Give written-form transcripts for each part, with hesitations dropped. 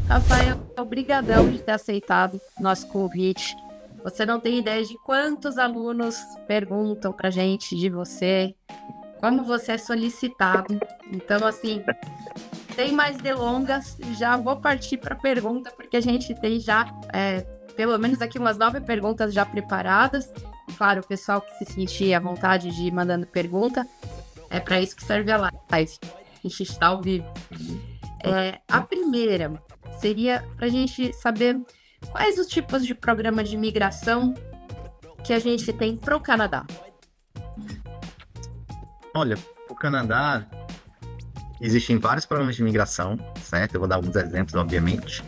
Rafael, obrigadão de ter aceitado nosso convite. Você não tem ideia de quantos alunos perguntam pra gente de você, como você é solicitado. Então, assim, sem mais delongas, já vou partir para a pergunta, porque a gente tem já, pelo menos aqui umas 9 perguntas já preparadas. Claro, o pessoal que se sentir à vontade de ir mandando pergunta, é para isso que serve a live. A gente está ao vivo. A primeira seria para a gente saber quais os tipos de programa de imigração que a gente tem para o Canadá. Olha, o Canadá, existem vários programas de imigração, certo? Eu vou dar alguns exemplos, obviamente.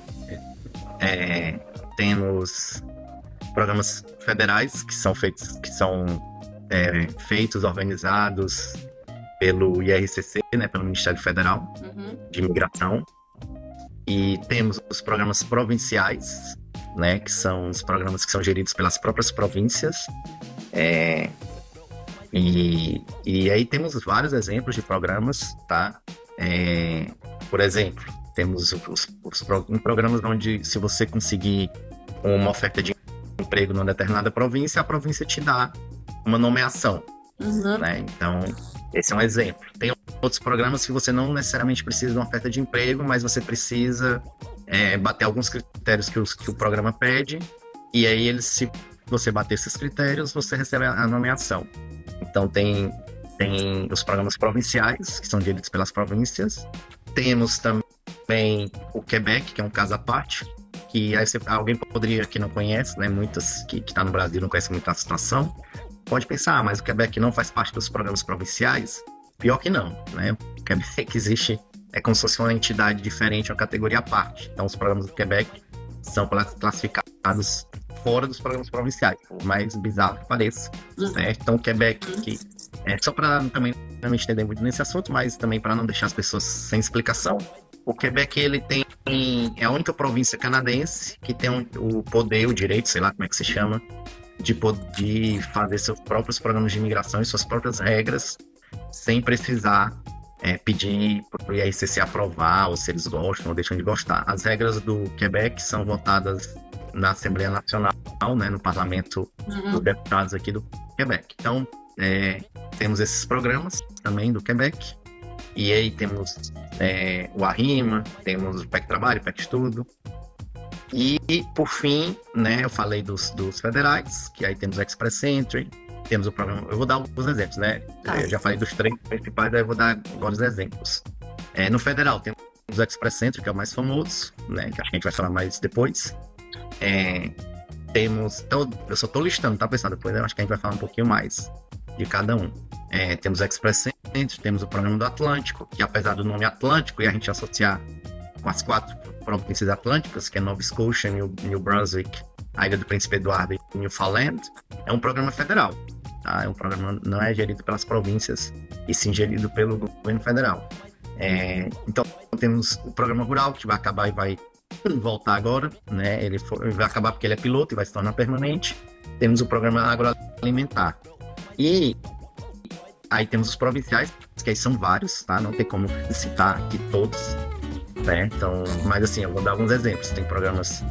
Temos programas federais que são feitos, organizados pelo IRCC, né, pelo Ministério Federal de Imigração. E temos os programas provinciais, né, que são os programas que são geridos pelas próprias províncias. E aí temos vários exemplos de programas, tá? Por exemplo, temos os programas onde, se você conseguir uma oferta de emprego numa determinada província, a província te dá uma nomeação, né? Então, esse é um exemplo. Tem outros programas que você não necessariamente precisa de uma oferta de emprego, mas você precisa bater alguns critérios que o programa pede, e aí se você bater esses critérios, você recebe a nomeação. Então, tem os programas provinciais, que são geridos pelas províncias. Temos também o Quebec, que é um caso à parte, que aí alguém poderia, que não conhece, né, muitos que está no Brasil não conhecem muito a situação, pode pensar, mas o Quebec não faz parte dos programas provinciais? Pior que não, né? O Quebec existe, é como se fosse uma entidade diferente, uma categoria à parte. Então, os programas do Quebec são classificados fora dos programas provinciais, por mais bizarro que pareça, certo? Então, o Quebec, só para também não me estender muito nesse assunto, mas também para não deixar as pessoas sem explicação, o Quebec, ele é a única província canadense que tem o poder, o direito, sei lá como é que se chama, de poder fazer seus próprios programas de imigração e suas próprias regras, sem precisar pedir para o IRCC aprovar, ou se eles gostam ou deixam de gostar. As regras do Quebec são votadas na Assembleia Nacional, né, no Parlamento dos Deputados aqui do Quebec. Então, temos esses programas também do Quebec, e aí temos o Arrima, temos o PEC Trabalho, o PEC Estudo, e por fim, né, eu falei dos federais, que aí temos o Express Entry, temos o programa, eu vou dar alguns exemplos, né, eu já falei dos 3 principais, aí eu vou dar agora os exemplos. No federal temos o Express Entry, que é o mais famoso, né, que acho que a gente vai falar mais depois. Temos, então, eu só estou listando, tá, pessoal? Depois eu acho que a gente vai falar um pouquinho mais de cada um. Temos o Express Entry, temos o programa do Atlântico, que apesar do nome Atlântico e a gente associar com as 4 províncias atlânticas, que é Nova Scotia, New Brunswick, a Ilha do Príncipe Eduardo e Newfoundland, é um programa federal, tá? É um programa, não é gerido pelas províncias, e sim gerido pelo governo federal. Então, temos o programa rural, que vai acabar e vai voltar agora, né? Ele vai acabar porque ele é piloto e vai se tornar permanente. Temos o programa agroalimentar. E aí temos os provinciais, que aí são vários, tá? Não tem como citar aqui todos, né? Então, mas assim, eu vou dar alguns exemplos. Tem programas,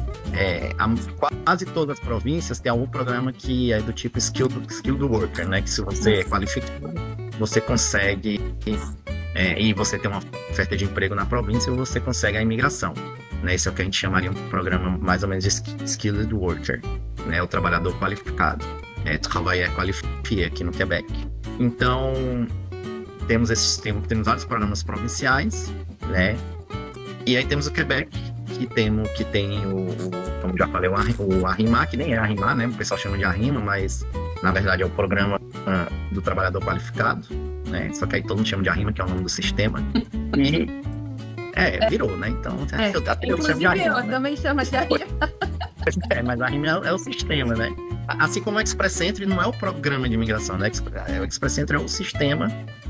quase todas as províncias tem algum programa que é do tipo skilled worker, né? Que se você é qualificado, você consegue, e você tem uma oferta de emprego na província, você consegue a imigração, né? Esse é o que a gente chamaria um programa mais ou menos de skilled worker, né? O trabalhador qualificado, travailleur qualifié aqui no Quebec. Então, temos vários programas provinciais, né? E aí temos o Quebec, que tem como já falei, o Arrima, que nem é Arrima, né? O pessoal chama de Arrima, mas na verdade é o programa do trabalhador qualificado, né? Só que aí todo mundo chama de Arrima, que é o nome do sistema. E virou, né? Então, eu chamo de Arrima, eu também chamo de Arrima. Mas a Arrima é o sistema, né? Assim como o Express Entry não é o programa de imigração, né? O Express Entry é o sistema,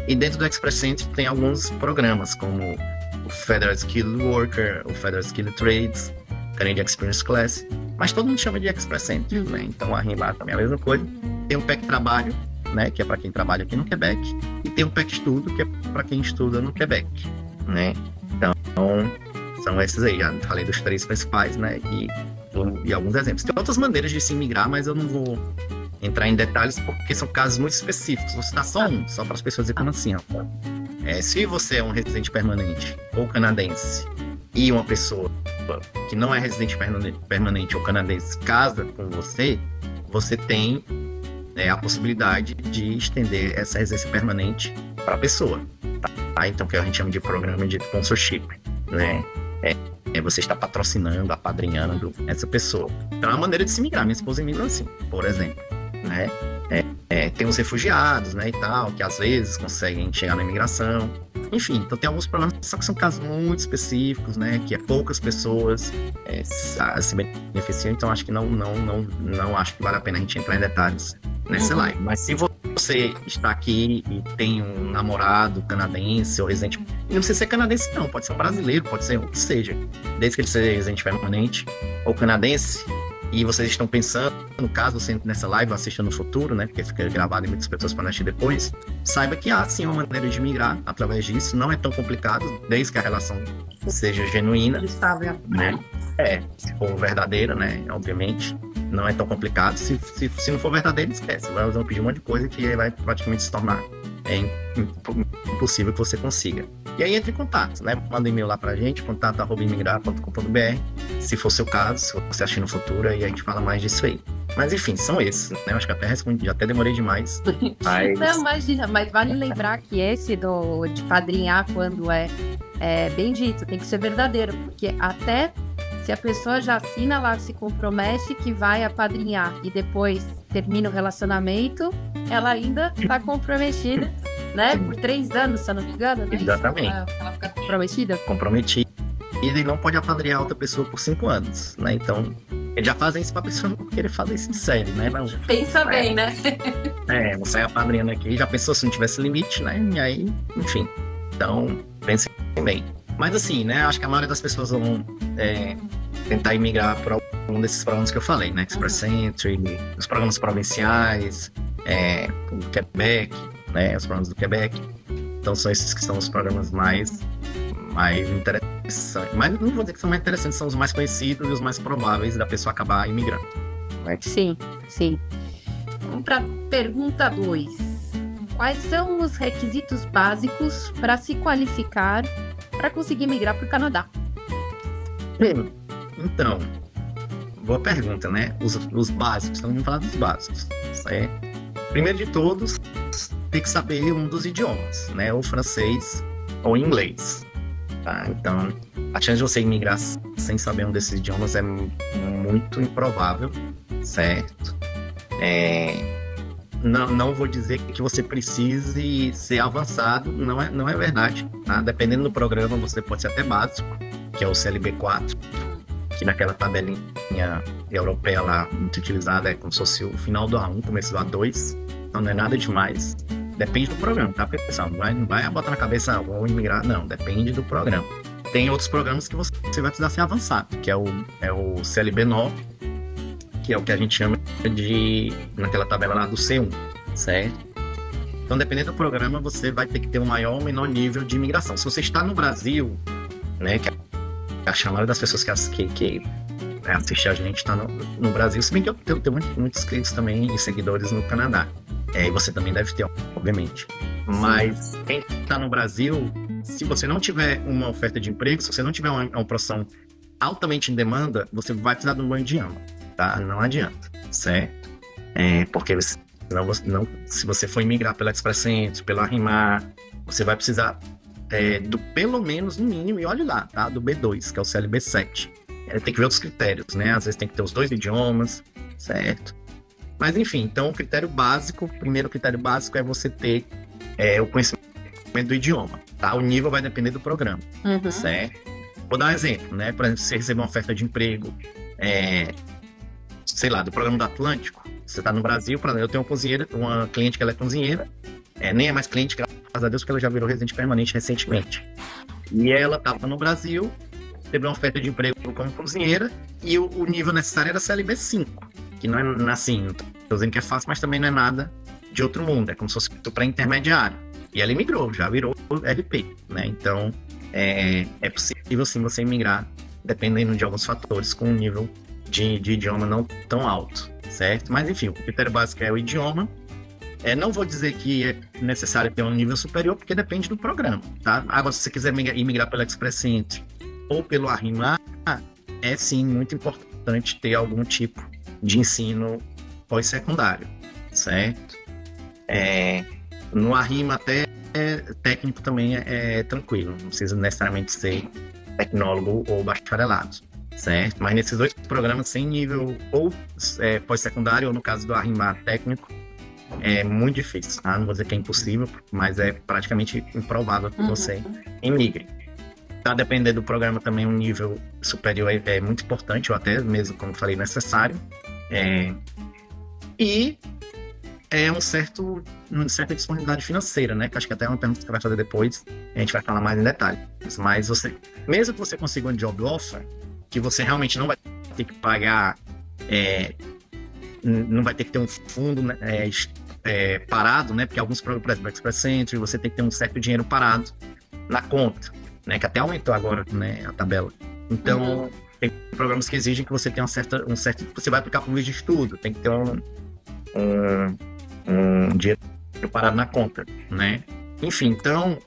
e dentro do Express Entry tem alguns programas, como o Federal Skilled Worker, o Federal Skilled Trades, Canadian Experience Class, mas todo mundo chama de Express Entry, né? Então a RIMA também é a mesma coisa. Tem o PEC Trabalho, né? Que é para quem trabalha aqui no Quebec, e tem o PEC Estudo, que é para quem estuda no Quebec, né? Então, são esses aí, já falei dos 3 principais, né? E alguns exemplos. Tem outras maneiras de se migrar, mas eu não vou entrar em detalhes porque são casos muito específicos. Vou citar só um, só para as pessoas verem como assim, ó. Se você é um residente permanente ou canadense e uma pessoa que não é residente permanente ou canadense casa com você, você tem a possibilidade de estender essa residência permanente para a pessoa. Tá? Então, que a gente chama de programa de sponsorship, né? Você está patrocinando, apadrinhando essa pessoa. Então, é uma maneira de se migrar. Minha esposa migrou assim, por exemplo, né? Tem os refugiados, né, e tal, que às vezes conseguem chegar na imigração. Enfim, então tem alguns problemas, só que são casos muito específicos, né, que poucas pessoas se beneficiam, então acho que não acho que vale a pena a gente entrar em detalhes nessa live. Mas se você está aqui e tem um namorado canadense ou residente, não precisa ser canadense não, pode ser um brasileiro, pode ser o que seja, desde que ele seja residente permanente ou canadense, e vocês estão pensando, no caso, você nessa live, assista no futuro, né? Porque fica gravado e muitas pessoas podem assistir depois. Saiba que há, sim, uma maneira de migrar através disso. Não é tão complicado, desde que a relação seja genuína. Né? Se for verdadeira, né? Obviamente, não é tão complicado. Se não for verdadeiro, esquece. Vai pedir um monte de coisa que vai praticamente se tornar impossível que você consiga. E aí entre em contato, né? Manda um e-mail lá pra gente, contato@imigrar.com.br, se for seu caso, se você assistir no futuro, aí a gente fala mais disso aí. Mas enfim, são esses, né? Eu acho que até respondi, já até demorei demais. Mas... Não, imagina, mas vale lembrar que esse de padrinhar quando é bem dito, tem que ser verdadeiro, porque até se a pessoa já assina lá, se compromete que vai apadrinhar e depois termina o relacionamento, ela ainda tá comprometida, né? Por 3 anos, se eu não me engano, né? Exatamente. Ela fica comprometida? Comprometida. E ele não pode apadrinhar outra pessoa por 5 anos, né? Então, eles já fazem isso pra pessoa não querer fazer isso em sério, né? Não, pensa bem, né? Você sai apadrinhando aqui, já pensou se não tivesse limite, né? E aí, enfim. Então, pensem bem. Mas assim, né? Acho que a maioria das pessoas vão tentar imigrar por algum desses programas que eu falei, né? Express Entry, os programas provinciais, o Quebec, né? Os programas do Quebec. Então, são esses que são os programas mais interessantes. Mas não vou dizer que são mais interessantes, são os mais conhecidos e os mais prováveis da pessoa acabar imigrando. Sim. Vamos para pergunta 2. Quais são os requisitos básicos para se qualificar para conseguir migrar para o Canadá? Então, boa pergunta, né? Os básicos, então vamos falar dos básicos. Primeiro de todos, tem que saber um dos idiomas, né? Ou francês ou inglês. Tá? Então, a chance de você imigrar sem saber um desses idiomas é muito improvável, certo? Não vou dizer que você precise ser avançado, não é verdade. Tá? Dependendo do programa, você pode ser até básico, que é o CLB4, que naquela tabelinha europeia lá, muito utilizada, é como se fosse o final do A1, começo do A2, então não é nada demais. Depende do programa, tá, pessoal? Não vai botar na cabeça, vou imigrar, não, depende do programa. Tem outros programas que você vai precisar ser avançado, que é o CLB9, que é o que a gente chama de, naquela tabela lá, do C1, certo? Então, dependendo do programa, você vai ter que ter um maior ou menor nível de imigração. Se você está no Brasil, né, que a chamada das pessoas que assistem a gente está no Brasil, se bem que eu tenho muitos inscritos também e seguidores no Canadá. E você também deve ter, obviamente. Mas quem está no Brasil, se você não tiver uma oferta de emprego, se você não tiver uma profissão altamente em demanda, você vai precisar de um bom idioma, tá? Não adianta, certo? Porque se você for imigrar pela Express Entry, pela Rimar, você vai precisar pelo menos, no mínimo, e olhe lá, tá? Do B2, que é o CLB7. Tem que ver os critérios, né? Às vezes tem que ter os 2 idiomas, certo? Mas enfim, então o primeiro critério básico é você ter o conhecimento do idioma, tá? O nível vai depender do programa, certo? Vou dar um exemplo, né? Por exemplo, se você receber uma oferta de emprego, sei lá, do programa do Atlântico, você tá no Brasil, eu tenho uma cliente que ela é cozinheira, nem é mais cliente, graças a Deus, porque ela já virou residente permanente recentemente. E ela estava no Brasil, teve uma oferta de emprego como cozinheira, e o nível necessário era CLB5, que não é assim, não tô dizendo que é fácil, mas também não é nada de outro mundo, é como se fosse para intermediário. E ela imigrou, já virou RP, né? Então, é possível sim você migrar, dependendo de alguns fatores, com um nível de idioma não tão alto, certo? Mas enfim, o critério básico é o idioma. Não vou dizer que é necessário ter um nível superior, porque depende do programa, tá? Agora, se você quiser migrar pelo Express Entry ou pelo Arrimar, é sim muito importante ter algum tipo de ensino pós-secundário, certo? No Arrima até técnico também é tranquilo, não precisa necessariamente ser tecnólogo ou bacharelado, certo? Mas nesses dois programas sem nível ou pós-secundário, ou no caso do Arrimar técnico, é muito difícil, tá? Não vou dizer que é impossível, mas é praticamente improvável que você emigre. Tá, dependendo do programa também, um nível superior é muito importante, ou até mesmo, como falei, necessário. E uma certa disponibilidade financeira, né? Que acho que até é uma pergunta que você vai fazer depois, a gente vai falar mais em detalhes. Mas mesmo que você consiga um job offer, que você realmente não vai ter que pagar, não vai ter que ter um fundo, né, parado, né? Porque alguns programas, por exemplo, Express Entry, você tem que ter um certo dinheiro parado na conta, né? Que até aumentou agora, né, a tabela. Então, tem programas que exigem que você tenha um certo... Você vai aplicar para um visto de estudo, tem que ter um dinheiro parado na conta, né? Enfim, então...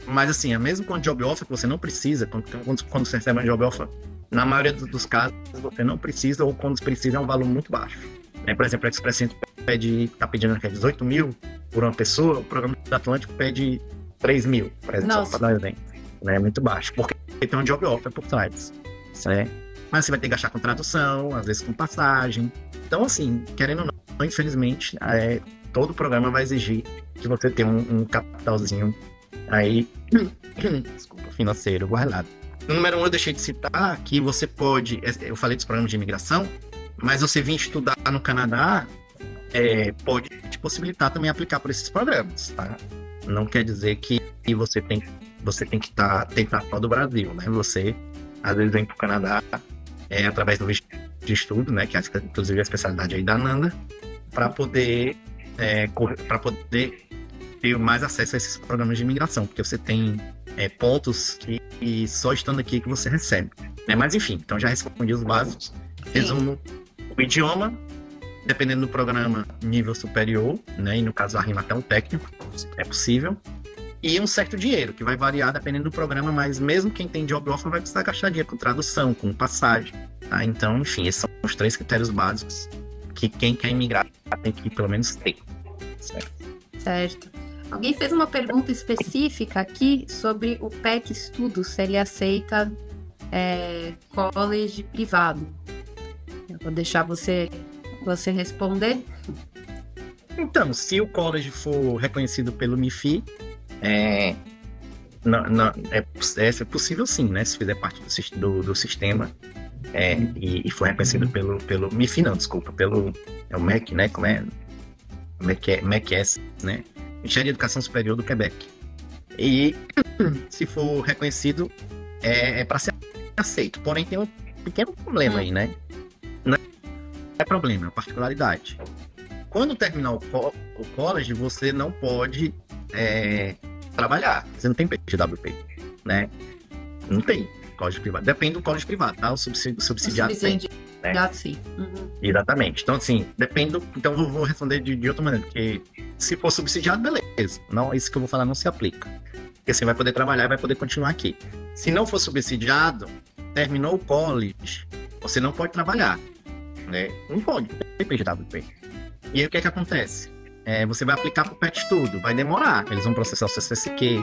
Mas assim, mesmo com job offer, que você não precisa, quando você recebe um job offer, na maioria dos casos, você não precisa, ou quando precisa, é um valor muito baixo. Por exemplo, o Express Entry está pedindo 18 mil por uma pessoa, o programa do Atlântico pede 3 mil, por exemplo, só para dar um exemplo. É muito baixo, porque tem um job offer por trás, certo? Mas você vai ter que gastar com tradução, às vezes com passagem. Então, assim, querendo ou não, infelizmente, todo programa vai exigir que você tenha um capitalzinho aí, desculpa, financeiro guardado. No número 1, eu deixei de citar que você pode, eu falei dos programas de imigração, mas você vir estudar no Canadá pode te possibilitar também aplicar por esses programas, tá? Não quer dizer que você tem que tentar fora do Brasil, né? Você, às vezes, vem para o Canadá através do visto de estudo, né? Que é, inclusive, a especialidade aí da Nanda, para poder ter mais acesso a esses programas de imigração, porque você tem pontos que só estando aqui que você recebe, né? Mas, enfim, então já respondi os básicos. Resumo: o idioma, dependendo do programa, nível superior, né? E no caso, a rima até um técnico, é possível. E um certo dinheiro, que vai variar dependendo do programa, mas mesmo quem tem job offer vai precisar gastar dinheiro com tradução, com passagem, tá? Então, enfim, esses são os 3 critérios básicos que quem quer imigrar tem que pelo menos ter. Certo. Alguém fez uma pergunta específica aqui sobre o PEC Estudo, se ele aceita college privado. Eu vou deixar você responder. Então, se o college for reconhecido pelo MIFI, é possível sim, né? Se fizer parte do sistema e for reconhecido pelo MIFI, não, desculpa, é o MEC, né? Como é? MECS, né? Ministério de Educação Superior do Quebec. E se for reconhecido, é para ser aceito. Porém, tem um pequeno problema aí, né? Não é problema, é particularidade. Quando terminar o college, você não pode trabalhar. Você não tem PGWP, né? Não tem college privado. Depende do college privado, tá? O subsidiado tem. Né? Sim. Uhum. Exatamente. Então, assim, depende. Então, eu vou responder de outra maneira, porque se for subsidiado, beleza. Não, isso que eu vou falar não se aplica. Porque você vai poder trabalhar e vai poder continuar aqui. Se não for subsidiado, terminou o college, você não pode trabalhar, né? Não pode, não tem PGWP. E aí, o que acontece? Você vai aplicar para o PET Estudo, vai demorar. Eles vão processar o seu CSQ,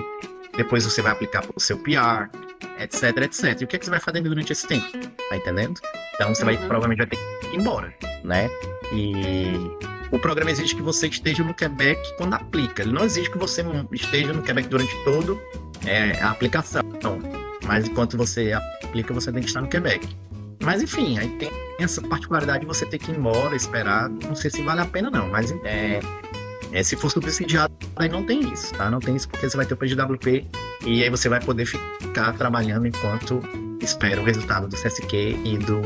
depois você vai aplicar para o seu PR, etc, etc. E o que você vai fazer durante esse tempo? Tá entendendo? Então, você provavelmente vai ter que ir embora, né? E o programa exige que você esteja no Quebec quando aplica. Ele não exige que você esteja no Quebec durante todo a aplicação. Mas enquanto você aplica, você tem que estar no Quebec. Mas, enfim, aí tem essa particularidade de você ter que ir embora, esperar. Não sei se vale a pena, não. Mas se for subsidiado, aí não tem isso, tá? Não tem isso porque você vai ter o PGWP e aí você vai poder ficar trabalhando enquanto espera o resultado do CSQ e do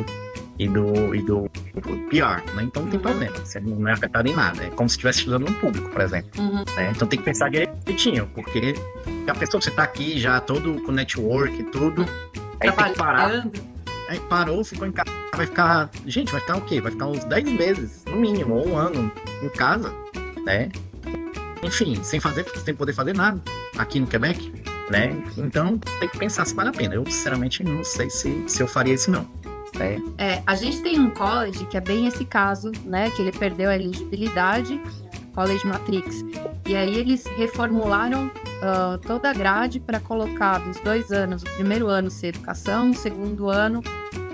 e do PR, né? Então não tem problema, você não é afetado em nada. É como se estivesse estudando no público, por exemplo. Né? Então tem que pensar direitinho, porque a pessoa que você tá aqui já todo com network e tudo, aí tem que parar. Aí parou, ficou em casa, vai ficar o quê? Vai ficar uns 10 meses, no mínimo, ou um ano em casa, né? Enfim, sem poder fazer nada aqui no Quebec, né? Então tem que pensar se vale a pena. Eu, sinceramente, não sei se eu faria isso, não. A gente tem um college que é bem esse caso, né? Que ele perdeu a elegibilidade, College Matrix. E aí eles reformularam toda a grade para colocar dos 2 anos, o primeiro ano ser educação, o segundo ano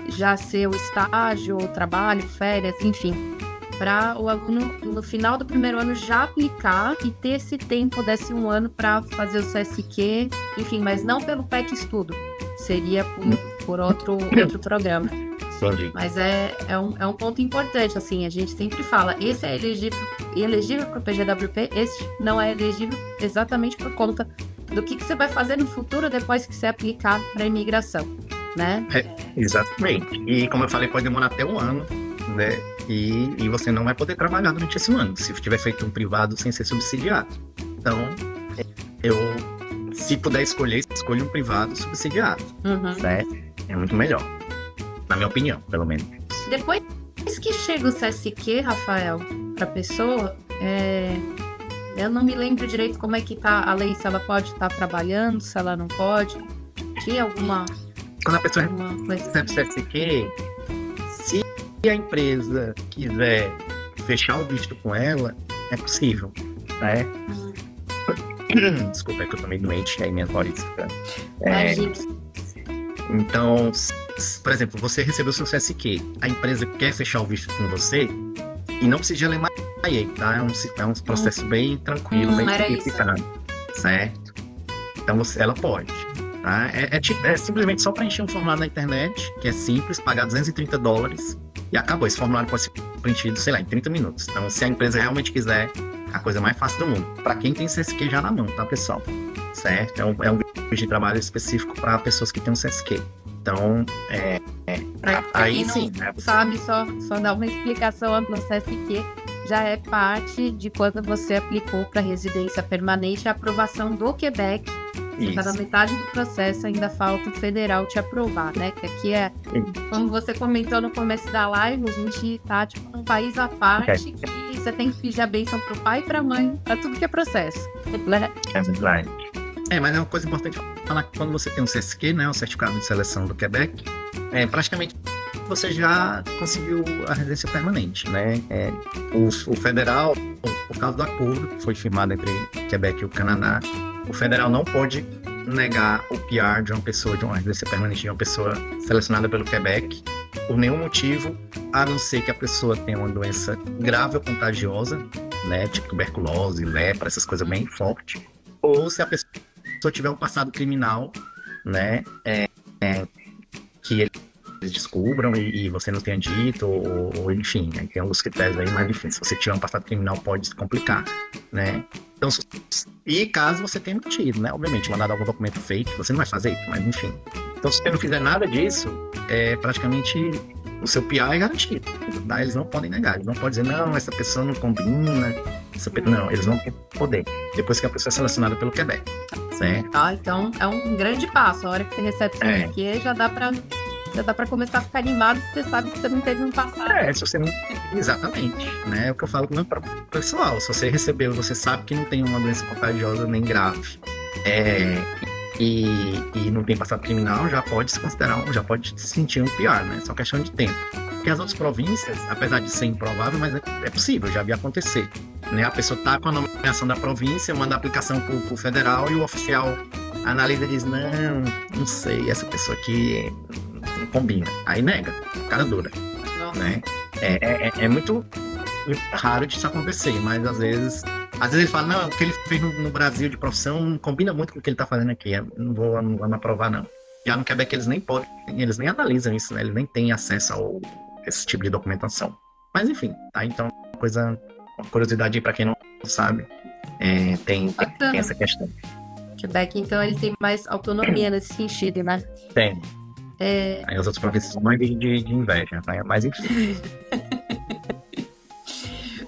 já ser o estágio, o trabalho, férias, enfim. Para o aluno, no final do primeiro ano, já aplicar e ter esse tempo desse 1 ano para fazer o CSQ, enfim, mas não pelo PEC Estudo, seria por outro programa. Entendi. Mas é um ponto importante, assim, a gente sempre fala, esse é elegível para o PGWP, esse não é elegível exatamente por conta do que você vai fazer no futuro depois que você aplicar para a imigração, né? Exatamente. E como eu falei, pode demorar até 1 ano, né? E você não vai poder trabalhar durante esse ano, se tiver feito um privado sem ser subsidiado. Então, se puder escolher, escolha um privado subsidiado, certo? É muito melhor, na minha opinião, pelo menos. Depois que chega o CSQ, Rafael, para a pessoa, eu não me lembro direito como é que tá a lei, se ela pode estar trabalhando, se ela não pode. Tinha alguma... Quando a pessoa recebe o CSQ, se a empresa quiser fechar o visto com ela, é possível, né? Desculpa, é que eu tô meio doente, aí minha voz fica... Então, por exemplo, você recebeu o seu CSQ, a empresa quer fechar o visto com você, e não precisa de LMIA, tá? É um processo bem tranquilo, bem simplificado, certo? Então, ela pode, tá? É simplesmente só preencher um formulário na internet, que é simples, pagar $230, e acabou. Esse formulário pode ser preenchido, sei lá, em 30 minutos. Então, se a empresa realmente quiser, a coisa mais fácil do mundo. Para quem tem CSQ já na mão, tá, pessoal? Certo? É um vídeo de trabalho específico para pessoas que têm um CSQ. Então, aí sim, né? Sabe, só dar uma explicação ampla. O CSQ já é parte de quando você aplicou para residência permanente a aprovação do Quebec. Você está na metade do processo, ainda falta o federal te aprovar, né? Que aqui como você comentou no começo da live, a gente tá tipo num país à parte que você tem que pedir a bênção pro pai e pra mãe, pra tudo que é processo. Né? É verdade. Mas é uma coisa importante falar que quando você tem um CSQ, né, o Certificado de Seleção do Quebec, praticamente você já conseguiu a residência permanente, né? O federal, por causa do acordo que foi firmado entre Quebec e o Canadá, o federal não pode negar o PR de uma pessoa, de uma residência permanente de uma pessoa selecionada pelo Quebec, por nenhum motivo, a não ser que a pessoa tenha uma doença grave ou contagiosa, né, tipo tuberculose, lepra, essas coisas bem fortes, ou se a pessoa tiver um passado criminal, né, que eles descubram e você não tenha dito, ou enfim, né, tem alguns critérios aí, mas enfim, se você tiver um passado criminal pode se complicar, né. Então, e caso você tenha mentido, né, obviamente, mandado algum documento fake, você não vai fazer isso, mas enfim. Então, se você não fizer nada disso, praticamente o seu PR é garantido, tá? Eles não podem negar, eles não podem dizer, não, essa pessoa não combina, não, eles vão poder, depois que a pessoa é selecionada pelo Quebec, certo? Então, é um grande passo, a hora que você recebe o CSQ, já dá pra começar a ficar animado, porque você sabe que você não teve um passado. Se você não... Exatamente, né? É o que eu falo para o pessoal. Se você recebeu, você sabe que não tem uma doença contagiosa nem grave, e não tem passado criminal, já pode se considerar, já pode se sentir um PR, né? Só questão de tempo. Porque as outras províncias, apesar de ser improvável, mas é possível, já vi acontecer, né? A pessoa tá com a nomeação da província, manda a aplicação pro federal e o oficial analisa e diz, não sei, essa pessoa aqui não combina. Aí nega, cara dura, né? É muito raro disso acontecer, mas às vezes ele fala, não, o que ele fez no Brasil de profissão não combina muito com o que ele tá fazendo aqui, não vou aprovar, não. Já no Quebec eles nem podem, eles nem analisam isso, né? Eles nem têm acesso a esse tipo de documentação. Mas enfim, tá? Então, uma curiosidade aí pra quem não sabe, tem essa questão. Quebec, então, ele tem mais autonomia nesse sentido, né? Tem. Aí as outras províncias são mais de inveja, né? Mas enfim.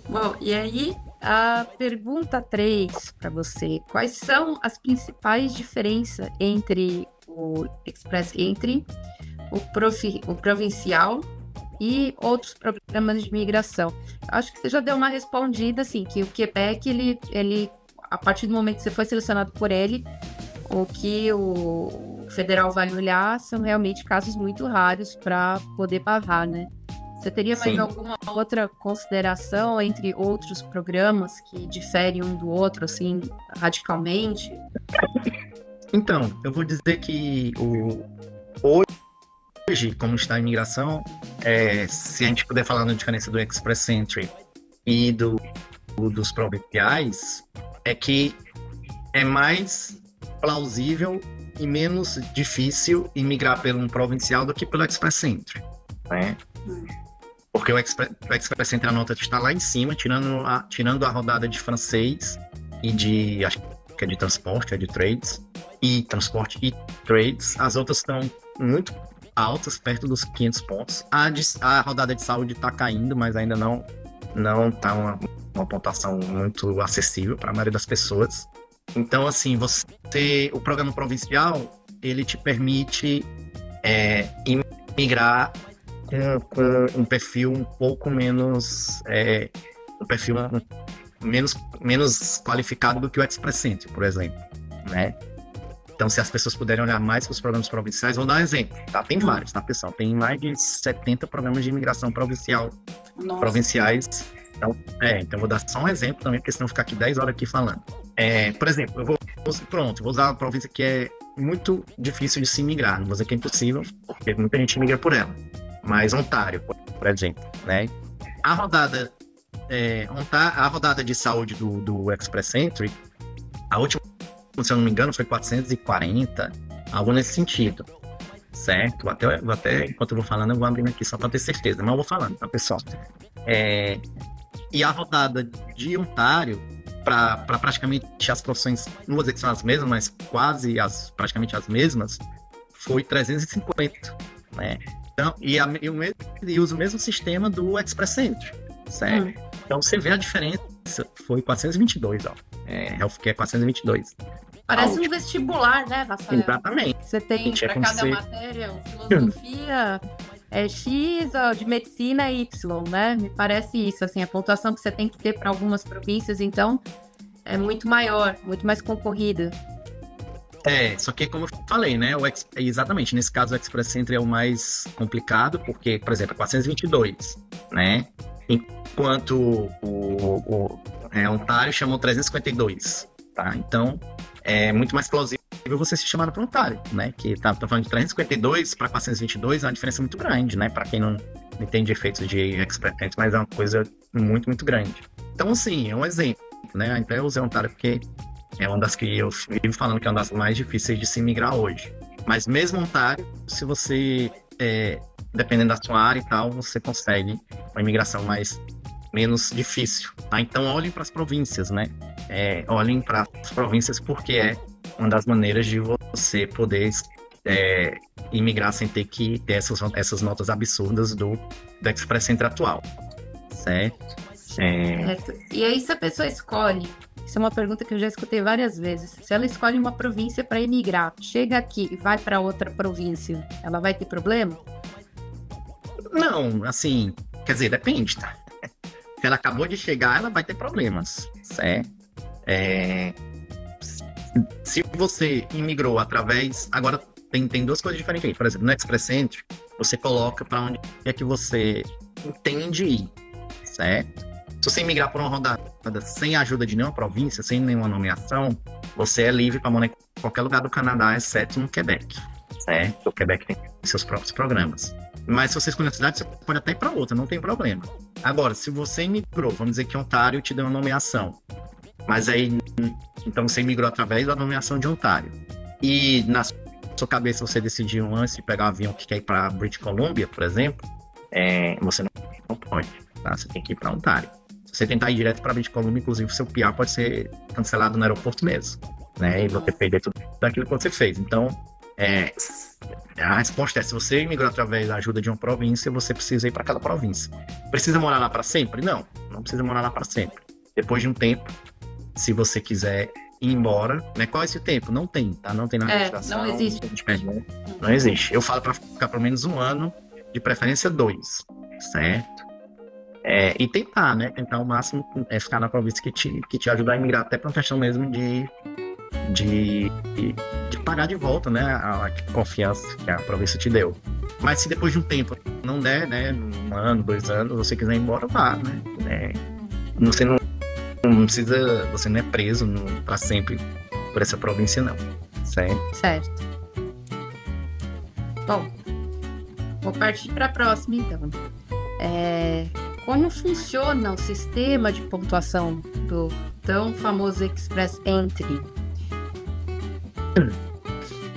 Bom, e aí a pergunta 3 para você. Quais são as principais diferenças entre o Express Entry, o provincial e outros programas de imigração? Acho que você já deu uma respondida, assim, que o Quebec, ele, a partir do momento que você foi selecionado por ele, o que o federal vai olhar são realmente casos muito raros para poder barrar, né? Você teria mais Sim. alguma outra consideração entre outros programas que diferem um do outro, assim, radicalmente? Então, eu vou dizer que hoje, como está a imigração, se a gente puder falar na diferença do Express Entry e dos provinciais, é que é mais plausível e menos difícil imigrar pelo um provincial do que pelo Express Entry, né? Porque o Express Entry, a nota está lá em cima, tirando a rodada de francês e de, acho que é de transporte, é de trades, e transporte e trades, as outras estão muito altas, perto dos 500 pontos. A rodada de saúde está caindo, mas ainda não está uma pontuação muito acessível para a maioria das pessoas. Então, assim, o programa provincial, ele te permite imigrar com um perfil um pouco menos menos qualificado do que o Express Entry, por exemplo, né? Então, se as pessoas puderem olhar mais para os programas provinciais, vou dar um exemplo, tá? Tem vários, tá, pessoal? Tem mais de 70 programas de imigração provinciais. Então vou dar só um exemplo também, porque senão eu vou ficar aqui 10 horas aqui falando. Por exemplo, eu vou usar uma província que é muito difícil de se imigrar. Não vou dizer que é impossível, porque muita gente migra por ela. Mas Ontário, por exemplo, né? A rodada de saúde do Express Entry, a última, se eu não me engano, foi 440, algo nesse sentido, certo? Até enquanto eu vou falando, eu vou abrindo aqui só para ter certeza, mas eu vou falando, tá, pessoal? E a rodada de Ontário, para praticamente as profissões, não vou dizer que são as mesmas, mas quase praticamente as mesmas, foi 350, né? Então, e usa o mesmo sistema do Express Entry, certo? Então você vê a diferença, foi 422, ó. Healthcare 422. Parece um vestibular, né, Rafael? Exatamente. Você tem para cada matéria, filosofia X, de medicina Y, né? Me parece isso, assim, a pontuação que você tem que ter para algumas províncias, então, é muito maior, muito mais concorrida. Só que como eu falei, né, exatamente, nesse caso o Express Entry é o mais complicado, porque, por exemplo, é 422, né? Enquanto o Ontário chamou 352, tá? Então, é muito mais plausível você se chamar para Ontário, né? Que tá falando de 352 para 422, é uma diferença muito grande, né? Para quem não entende efeitos de Express Entry, mas é uma coisa muito, muito grande. Então, assim, é um exemplo, né? Então eu usei Ontário porque é uma das que eu vivo falando que é uma das mais difíceis de se migrar hoje. Mas mesmo Ontário, se você, dependendo da sua área e tal, você consegue uma imigração menos difícil, tá? Então olhem para as províncias, né? Olhem para as províncias porque é uma das maneiras de você poder imigrar sem ter que ter essas notas absurdas do Express Entry atual, certo? E aí, se a pessoa escolhe, isso é uma pergunta que eu já escutei várias vezes, se ela escolhe uma província para emigrar, chega aqui e vai para outra província, ela vai ter problema? Não, assim, quer dizer, depende, tá? Se ela acabou de chegar, ela vai ter problemas, certo? Se você imigrou através... Agora, tem duas coisas diferentes. Por exemplo, no Express Entry, você coloca para onde é que você entende ir, certo? Se você imigrar por uma rodada sem a ajuda de nenhuma província, sem nenhuma nomeação, você é livre para morar em qualquer lugar do Canadá, exceto no Quebec, certo? O Quebec tem seus próprios programas. Mas se você escolher uma cidade, você pode até ir para outra, não tem problema. Agora, se você imigrou, vamos dizer que Ontário te deu uma nomeação, mas aí, então você imigrou através da nomeação de Ontário. E na sua cabeça você decidiu antes de pegar um avião que quer ir para British Columbia, por exemplo, você não pode, tá? Você tem que ir para Ontário. Se você tentar ir direto para British Columbia, inclusive o seu PR pode ser cancelado no aeroporto mesmo, né? E você perder tudo daquilo que você fez. Então, É, a resposta é, se você imigrou através da ajuda de uma província, você precisa ir para aquela província. Precisa morar lá para sempre? Não, não precisa morar lá para sempre. Depois de um tempo, se você quiser ir embora, né? Qual é esse tempo? Não tem, tá? Não tem na legislação. Não existe. Não existe. Eu falo para ficar pelo menos 1 ano, de preferência 2, certo? E tentar, né? Tentar o máximo ficar na província que te ajudar a imigrar, até por uma questão mesmo de pagar de volta, né? A confiança que a província te deu. Mas se depois de um tempo não der, né? 1 ano, 2 anos, você quiser ir embora, vá, né? Você não precisa, você não é preso para sempre por essa província, não. Certo. Bom, vou partir para a próxima, então. Como funciona o sistema de pontuação do tão famoso Express Entry?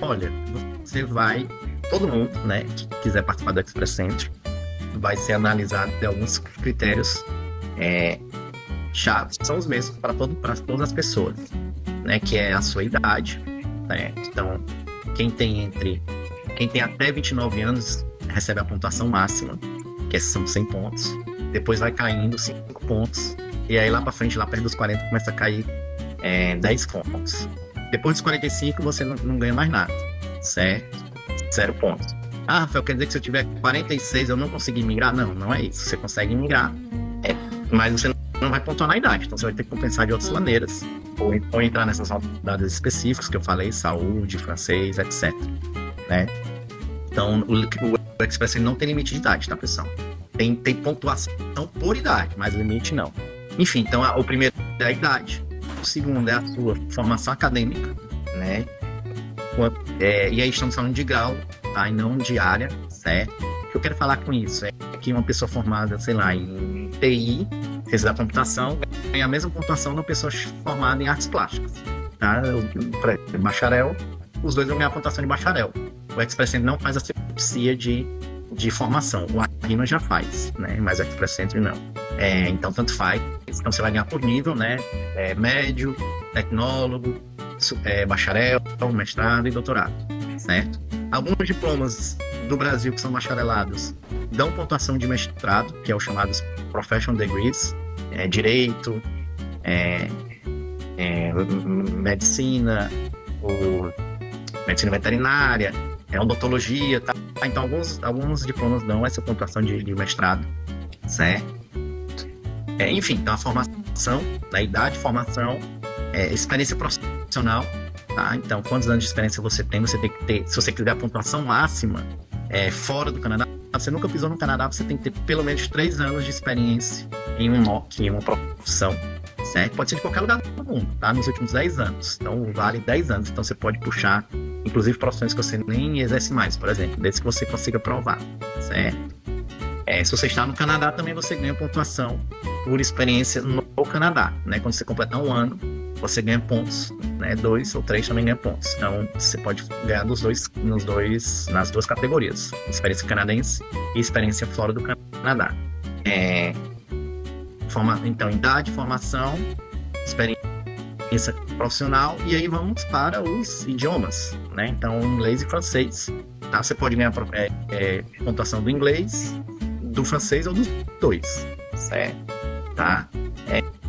Olha, você vai, todo mundo, né, que quiser participar do Express Entry, vai ser analisado de alguns critérios chaves, são os mesmos para todas as pessoas, né, que é a sua idade, né? Então, quem tem até 29 anos recebe a pontuação máxima, que são 100 pontos, depois vai caindo 5 pontos, e aí lá para frente, lá perto dos 40, começa a cair 10 pontos. Depois dos 45, você não ganha mais nada, certo? 0 pontos. Ah, Rafael, quer dizer que se eu tiver 46 eu não consegui migrar? Não, não é isso. Você consegue migrar, mas você não vai pontuar na idade, então você vai ter que compensar de outras maneiras. Ou entrar nessas dados específicas que eu falei, saúde, francês, etc. Né? Então, o Express não tem limite de idade, tá, pessoal? Tem pontuação por idade, mas limite não. Enfim, então o primeiro é a idade. O segundo é a sua formação acadêmica, né? E aí estamos falando de grau, tá? E não de área, certo? O que eu quero falar com isso é que uma pessoa formada, sei lá, em TI, ciência da computação, ganha a mesma pontuação de uma pessoa formada em artes plásticas, tá? O bacharel, os dois vão ganhar a pontuação de bacharel. O Express Entry não faz a asepsia de formação. O Arrima já faz, né? Mas o Express Entry não. Então, tanto faz. Então, você vai ganhar por nível, né? Médio, tecnólogo, bacharel, mestrado e doutorado, certo? Alguns diplomas do Brasil que são bacharelados dão pontuação de mestrado, que é o chamados Professional Degrees, direito, medicina, medicina veterinária, odontologia, tá? Então, alguns diplomas dão essa pontuação de mestrado, certo? Enfim, então a formação, a idade, formação, experiência profissional, tá? Então, quantos anos de experiência você tem que ter, se você quiser a pontuação máxima fora do Canadá, você nunca pisou no Canadá, você tem que ter pelo menos 3 anos de experiência em uma profissão, certo? Pode ser de qualquer lugar do mundo, tá? Nos últimos 10 anos, então vale 10 anos, então você pode puxar, inclusive profissões que você nem exerce mais, por exemplo, desde que você consiga provar, certo? Se você está no Canadá, também você ganha pontuação por experiência no Canadá, né? Quando você completar 1 ano, você ganha pontos, né? 2 ou 3 também ganha pontos. Então, você pode ganhar nas 2 categorias, experiência canadense e experiência fora do Canadá. Então, idade, formação, experiência profissional, e aí vamos para os idiomas, né? Então, inglês e francês, tá? Você pode ganhar pontuação do inglês, do francês ou dos 2, certo? Tá?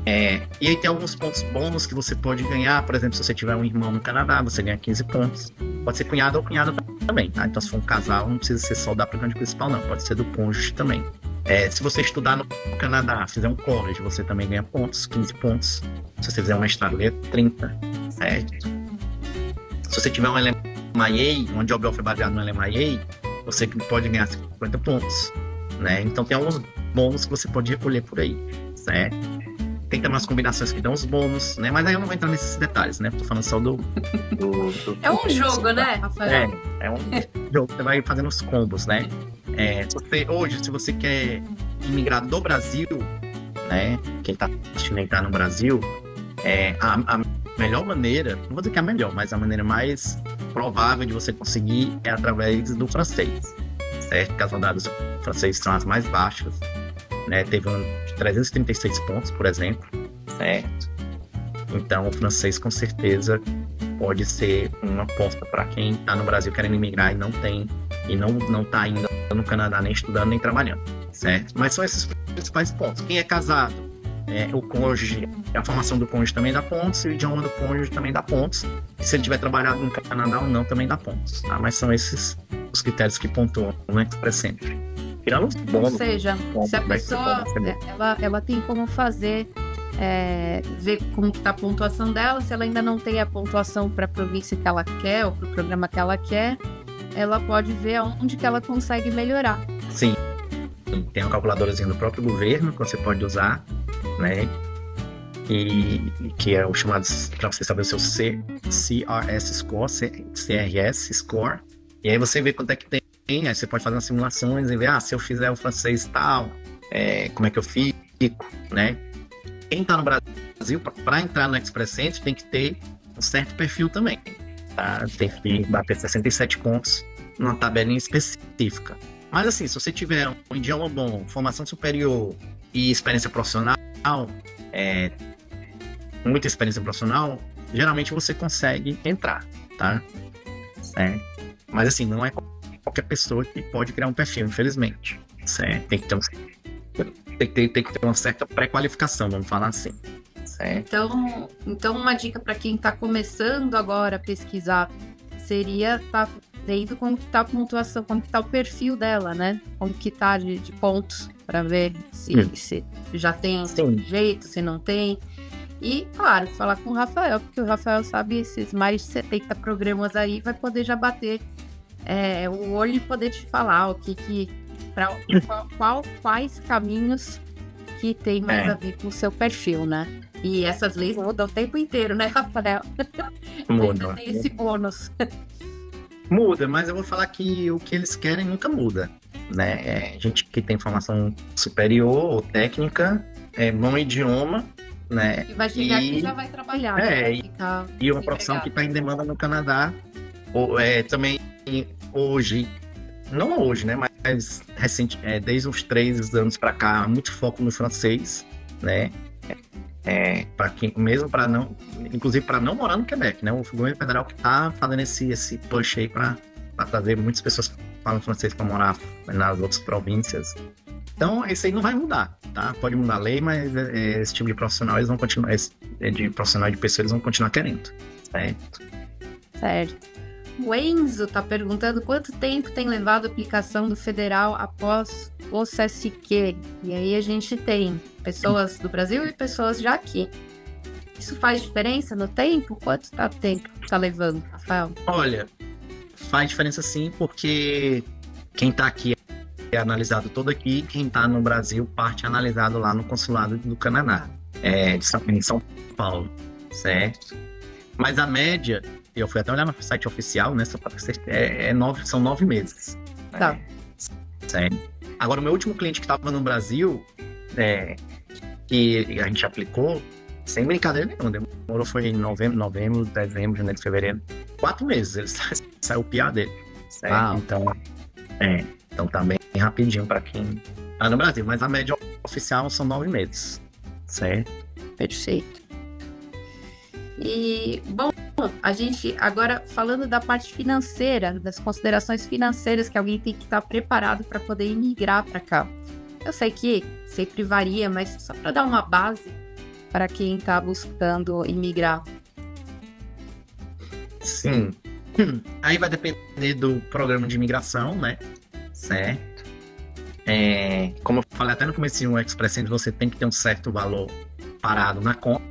E aí tem alguns pontos bônus que você pode ganhar, por exemplo, se você tiver um irmão no Canadá, você ganha 15 pontos. Pode ser cunhado ou cunhada também, tá? Então, se for um casal, não precisa ser só da aplicante principal, não. Pode ser do cônjuge também. Se você estudar no Canadá, fizer um college, você também ganha pontos, 15 pontos. Se você fizer um mestrado, ganha 30, certo? Se você tiver um LMIA, um job offer baseado no LMIA, você pode ganhar 50 pontos, né? Então, tem alguns bônus que você pode recolher por aí, certo? Tem também umas combinações que dão os bônus, né? Mas aí eu não vou entrar nesses detalhes, né? Tô falando só do é um jogo, né, Rafael? É um jogo que você vai fazendo os combos, né? Se você quer imigrar do Brasil, né? Quem tá assistindo entrar no Brasil, a melhor maneira, não vou dizer que é a melhor, mas a maneira mais provável de você conseguir é através do francês, certo? Porque as rodadas do francês são as mais baixas, né? Teve de 336 pontos, por exemplo, certo? Então, o francês, com certeza, pode ser uma aposta para quem está no Brasil querendo imigrar e não tem, e não está ainda no Canadá nem estudando nem trabalhando, certo? Mas são esses principais pontos. Quem é casado, o cônjuge, a formação do cônjuge também dá pontos, e o idioma do cônjuge também dá pontos. E se ele tiver trabalhado no Canadá ou não, também dá pontos, tá? Mas são esses os critérios que pontuam no Express Entry. Tirando os bônus. Ou seja, se a pessoa ela tem como fazer, ver como está a pontuação dela, se ela ainda não tem a pontuação para a província que ela quer ou para o programa que ela quer, ela pode ver onde que ela consegue melhorar. Sim, tem uma calculadorazinha do próprio governo que você pode usar, né? E que é o chamado para você saber o seu CRS Score, CRS Score. E aí você vê quanto é que tem. Aí você pode fazer umas simulações e ver, se eu fizer o francês tal, como é que eu fico, né? Quem está no Brasil, para entrar no Express Entry, tem que ter um certo perfil também, tá? Tem que bater 67 pontos numa tabelinha específica. Mas assim, se você tiver um idioma bom, formação superior e experiência profissional, muita experiência profissional, geralmente você consegue entrar, tá? Mas assim, não é qualquer pessoa que pode criar um perfil, infelizmente. Certo? Tem que ter uma certa pré-qualificação, vamos falar assim. Certo? Então uma dica para quem está começando agora a pesquisar seria estar vendo como que tá a pontuação, como que tá o perfil dela, né? Como que tá de pontos, para ver se já tem jeito, se não tem. E, claro, falar com o Rafael, porque o Rafael sabe esses mais de 70 programas aí, vai poder já bater o olho e poder te falar o que quais caminhos que tem mais a ver com o seu perfil, né? E essas leis mudam o tempo inteiro, né, Rafael? Muda. Tem esse bônus. Muda, mas eu vou falar que o que eles querem nunca muda, né? Gente que tem formação superior ou técnica, bom idioma, né? E vai chegar aqui e já vai trabalhar. E uma profissão que está em demanda no Canadá, também hoje, não hoje, né? Mas recente, desde uns 3 anos para cá, muito foco no francês, né? Para quem, mesmo para não, inclusive para não morar no Quebec, né? O governo federal que está fazendo esse push aí para trazer muitas pessoas que falam francês para morar nas outras províncias. Então, isso aí não vai mudar, tá? Pode mudar a lei, mas esse tipo de profissional, eles vão continuar, de profissional de pessoa, eles vão continuar querendo, certo? O Enzo tá perguntando quanto tempo tem levado a aplicação do federal após o CSQ. E aí a gente tem pessoas do Brasil e pessoas já aqui. Isso faz diferença no tempo? Quanto tempo tá levando, Rafael? Olha, faz diferença sim, porque quem tá aqui é analisado todo aqui, quem tá no Brasil parte analisado lá no consulado do Canadá, em São Paulo, certo? Mas a média, eu fui até olhar no site oficial, né? Só para são 9 meses. Tá. Certo? Agora, o meu último cliente que estava no Brasil, que a gente aplicou, sem brincadeira nenhuma, demorou, foi em novembro, dezembro, janeiro, fevereiro, 4 meses, ele saiu o PA dele. Certo? Então tá bem rapidinho para quem tá no Brasil, mas a média oficial são 9 meses. Certo? Perfeito. E, bom, a gente agora falando da parte financeira, das considerações financeiras que alguém tem que estar preparado para poder imigrar para cá. Eu sei que sempre varia, mas só para dar uma base para quem está buscando imigrar. Sim. Aí vai depender do programa de imigração, né? Certo? Como eu falei até no começo, o Express Entry, você tem que ter um certo valor parado na conta,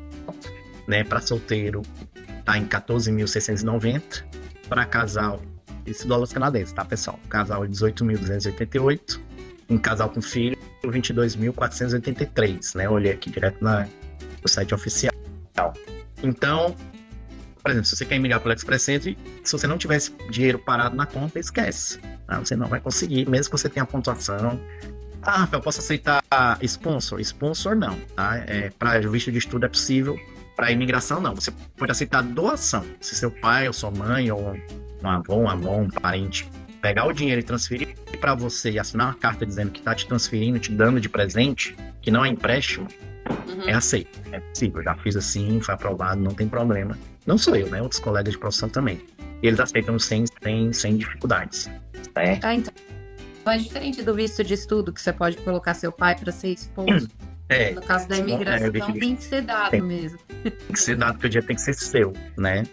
né? Para solteiro tá em 14.690, para casal, isso dólares canadenses, tá, pessoal? Casal 18.288, um casal com filho 22.483, né? Eu olhei aqui direto no site oficial. Então, por exemplo, se você quer migrar pelo Express Entry, se você não tiver esse dinheiro parado na conta, esquece, tá? Você não vai conseguir, mesmo que você tenha pontuação. Eu posso aceitar sponsor não, tá? Para visto de estudo é possível. Para imigração, não. Você pode aceitar doação. Se seu pai ou sua mãe, ou um avô, um parente, pegar o dinheiro e transferir para você e assinar uma carta dizendo que está te transferindo, te dando de presente, que não é empréstimo, é aceito, é possível. Já fiz assim, foi aprovado, não tem problema. Não sou eu, né? Outros colegas de profissão também. E eles aceitam sem dificuldades. Certo? Então é diferente do visto de estudo, que você pode colocar seu pai para ser esposo. No caso da imigração, tem que ser dado mesmo. Tem que ser dado, porque o dia tem que ser seu, né?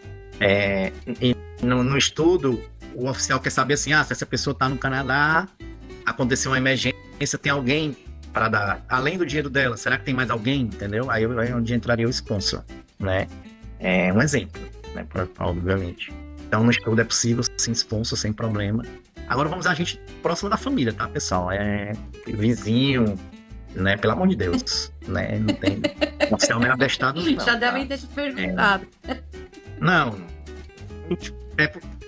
E no estudo, o oficial quer saber assim, se essa pessoa está no Canadá, aconteceu uma emergência, tem alguém para dar, além do dinheiro dela, será que tem mais alguém, entendeu? Aí é onde entraria o sponsor, né? É um exemplo, né? Obviamente. Então, no estudo é possível, sem sponsor, sem problema. Agora vamos a gente próximo da família, tá, pessoal? Vizinho, né? Pelo amor de Deus, né? Não tem oficial nem adestado, não. Já devem ter te perguntado. Não.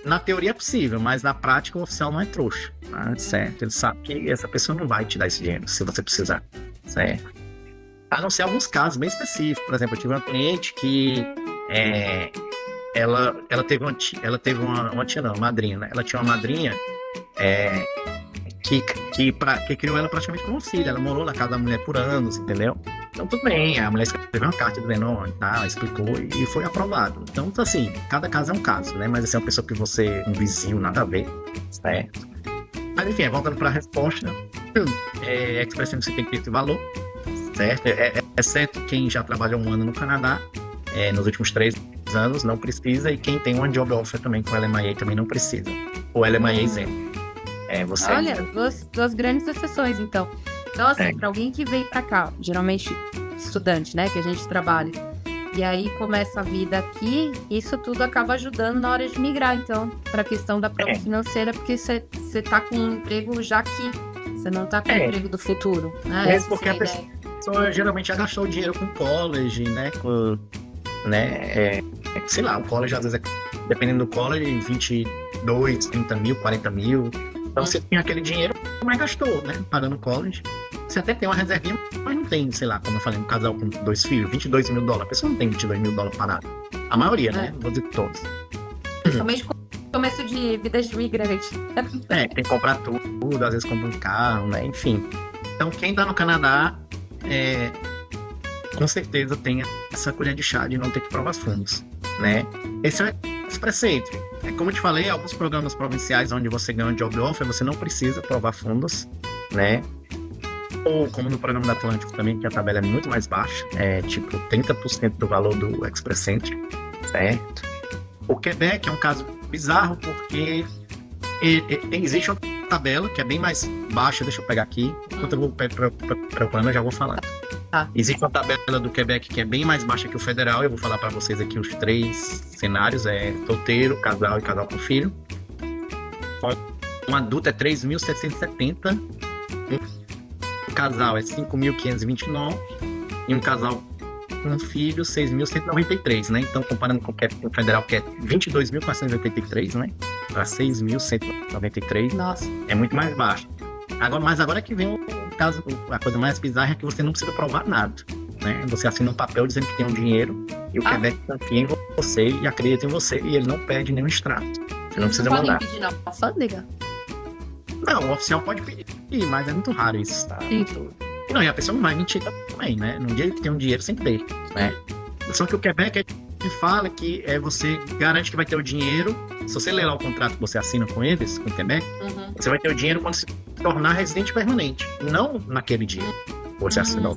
Na teoria é possível, mas na prática o oficial não é trouxa, tá? Certo? Ele sabe que essa pessoa não vai te dar esse dinheiro se você precisar, certo? A não ser alguns casos bem específicos. Por exemplo, eu tive uma cliente que ela teve uma tia, não, madrinha, né? Ela tinha uma madrinha que criou ela praticamente como filha. Ela morou na casa da mulher por anos, entendeu? Então tudo bem, a mulher escreveu uma carta dizendo, tá, explicou e foi aprovado. Então, assim, cada caso é um caso, né? Mas assim, é uma pessoa que você, um vizinho, nada a ver, certo? Mas enfim, voltando para a resposta, Express Entry tem que ter esse valor, certo? Exceto quem já trabalhou um ano no Canadá, nos últimos 3 anos, não precisa, e quem tem uma job offer também com o LMIA também não precisa. O LMIA isento. Olha, duas grandes exceções, então. Então, assim, para alguém que veio para cá, geralmente estudante, né, que a gente trabalha, e aí começa a vida aqui, isso tudo acaba ajudando na hora de migrar, então, para a questão da própria financeira, porque você tá com um emprego já aqui, você não tá com o emprego do futuro, né? Porque a pessoa geralmente já gastou dinheiro com college, né, sei lá, o college às vezes dependendo do college, 22, 30 mil, 40 mil. Então você tem aquele dinheiro, mas gastou, né? Pagando college. Você até tem uma reservinha, mas não tem, sei lá, como eu falei, um casal com 2 filhos, $22 mil. A pessoa não tem $22 mil parado. A maioria, né? Não vou dizer todos. Principalmente começo de vida de imigrante. Tem que comprar tudo, às vezes compra um carro, né? Enfim. Então quem tá no Canadá, com certeza tem essa colher de chá de não ter que provar fundos, né? Esse é o Express Entry. Como eu te falei, alguns programas provinciais onde você ganha um job offer, você não precisa provar fundos, né? Ou como no programa da Atlântico também, que a tabela é muito mais baixa, tipo 30% do valor do Express Entry, certo? O Quebec é um caso bizarro porque existe uma tabela que é bem mais baixa, deixa eu pegar aqui, enquanto eu vou preparando, eu já vou falar. Existe uma tabela do Quebec que é bem mais baixa que o federal. Eu vou falar para vocês aqui os 3 cenários: solteiro, casal e casal com filho. Um adulto é 3.770, um casal é 5.529 e um casal com filho 6.193, né? Então, comparando com o federal, que é 22.483, né? Para 6.193, nossa, é muito mais baixo. Mas agora que vem caso, a coisa mais bizarra é que você não precisa provar nada, né? Você assina um papel dizendo que tem um dinheiro e o Quebec confia em você e acredita em você e ele não pede nenhum extrato. Você não precisa mandar. Pode pedir na alfândega? Não, o oficial pode pedir, mas é muito raro isso, tá? E não, e a pessoa não vai mentir também, né? No dia que tem um dinheiro, sempre tem, né? Só que o Quebec fala que você garante que vai ter o dinheiro. Se você ler lá o contrato que você assina com eles, com o Quebec, você vai ter o dinheiro quando se tornar residente permanente, não naquele dia que você assinou.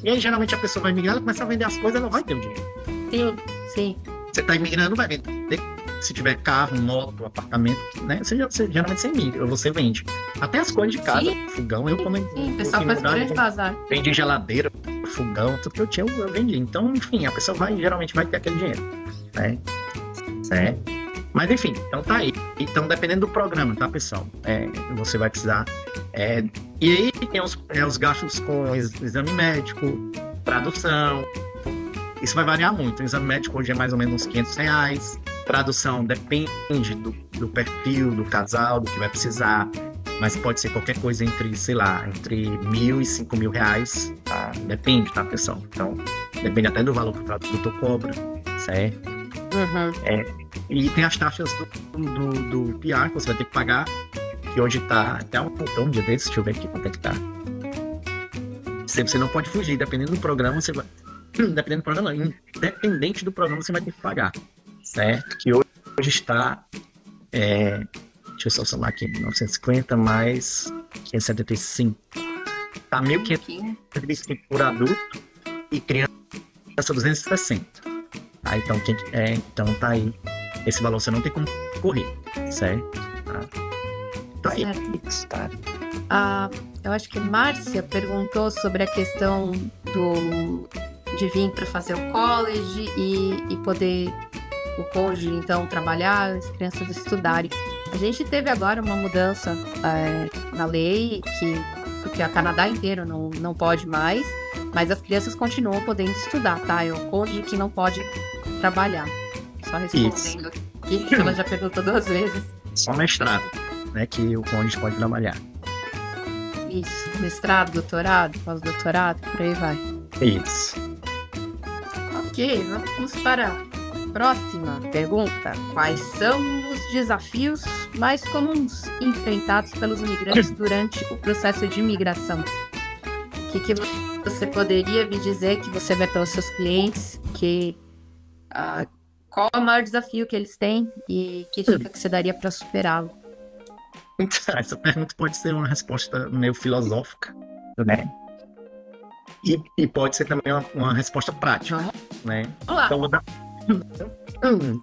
E aí, geralmente, a pessoa vai migrar, ela começa a vender as coisas, ela vai ter o dinheiro. Sim. Você tá imigrando, vai vender. Se tiver carro, moto, apartamento, né? Geralmente você migra, você vende. Até as coisas de casa, fogão, o pessoal faz grande bazar. Vendi geladeira, fogão, tudo que eu tinha, eu vendi. Então, enfim, a pessoa geralmente vai ter aquele dinheiro, né? Certo? Mas enfim, então tá aí. Então, dependendo do programa, tá, pessoal? Você vai precisar. E aí tem os gastos com exame médico, tradução. Isso vai variar muito. O exame médico hoje é mais ou menos uns R$500. Tradução depende do perfil do casal, do que vai precisar. Mas pode ser qualquer coisa entre, sei lá, entre R$1.000 e R$5.000, tá? Depende, tá, pessoal? Então, depende até do valor que o tradutor cobra, certo? E tem as taxas do PR que você vai ter que pagar, que hoje tá até um dia desses, deixa eu ver aqui quanto é que tá. Você não pode fugir, dependendo do programa, você vai. Dependendo do programa, não, independente do programa, você vai ter que pagar. Certo? Que hoje está. Deixa eu só somar aqui: 950 mais 575. Tá 1.575 por adulto e criança 260. Tá? Então tá aí. Esse valor você não tem como correr, certo? Tá aí. Tá. Eu acho que Márcia perguntou sobre a questão de vir para fazer o college e poder o cônjuge, então, trabalhar, as crianças estudarem. A gente teve agora uma mudança na lei, porque a Canadá inteiro não pode mais, mas as crianças continuam podendo estudar, tá? É o cônjuge que não pode trabalhar. Só respondendo aqui, que ela já perguntou 2 vezes. Só mestrado, né? Que o cônjuge pode trabalhar. Isso, mestrado, doutorado, pós-doutorado, por aí vai. Isso. Ok, vamos para a próxima pergunta. Quais são os desafios mais comuns enfrentados pelos imigrantes durante o processo de imigração? O que você poderia me dizer que você vê pelos seus clientes? Qual é o maior desafio que eles têm e que dica que você daria para superá-lo? Essa pergunta pode ser uma resposta meio filosófica, né? E pode ser também uma resposta prática, né? Olá.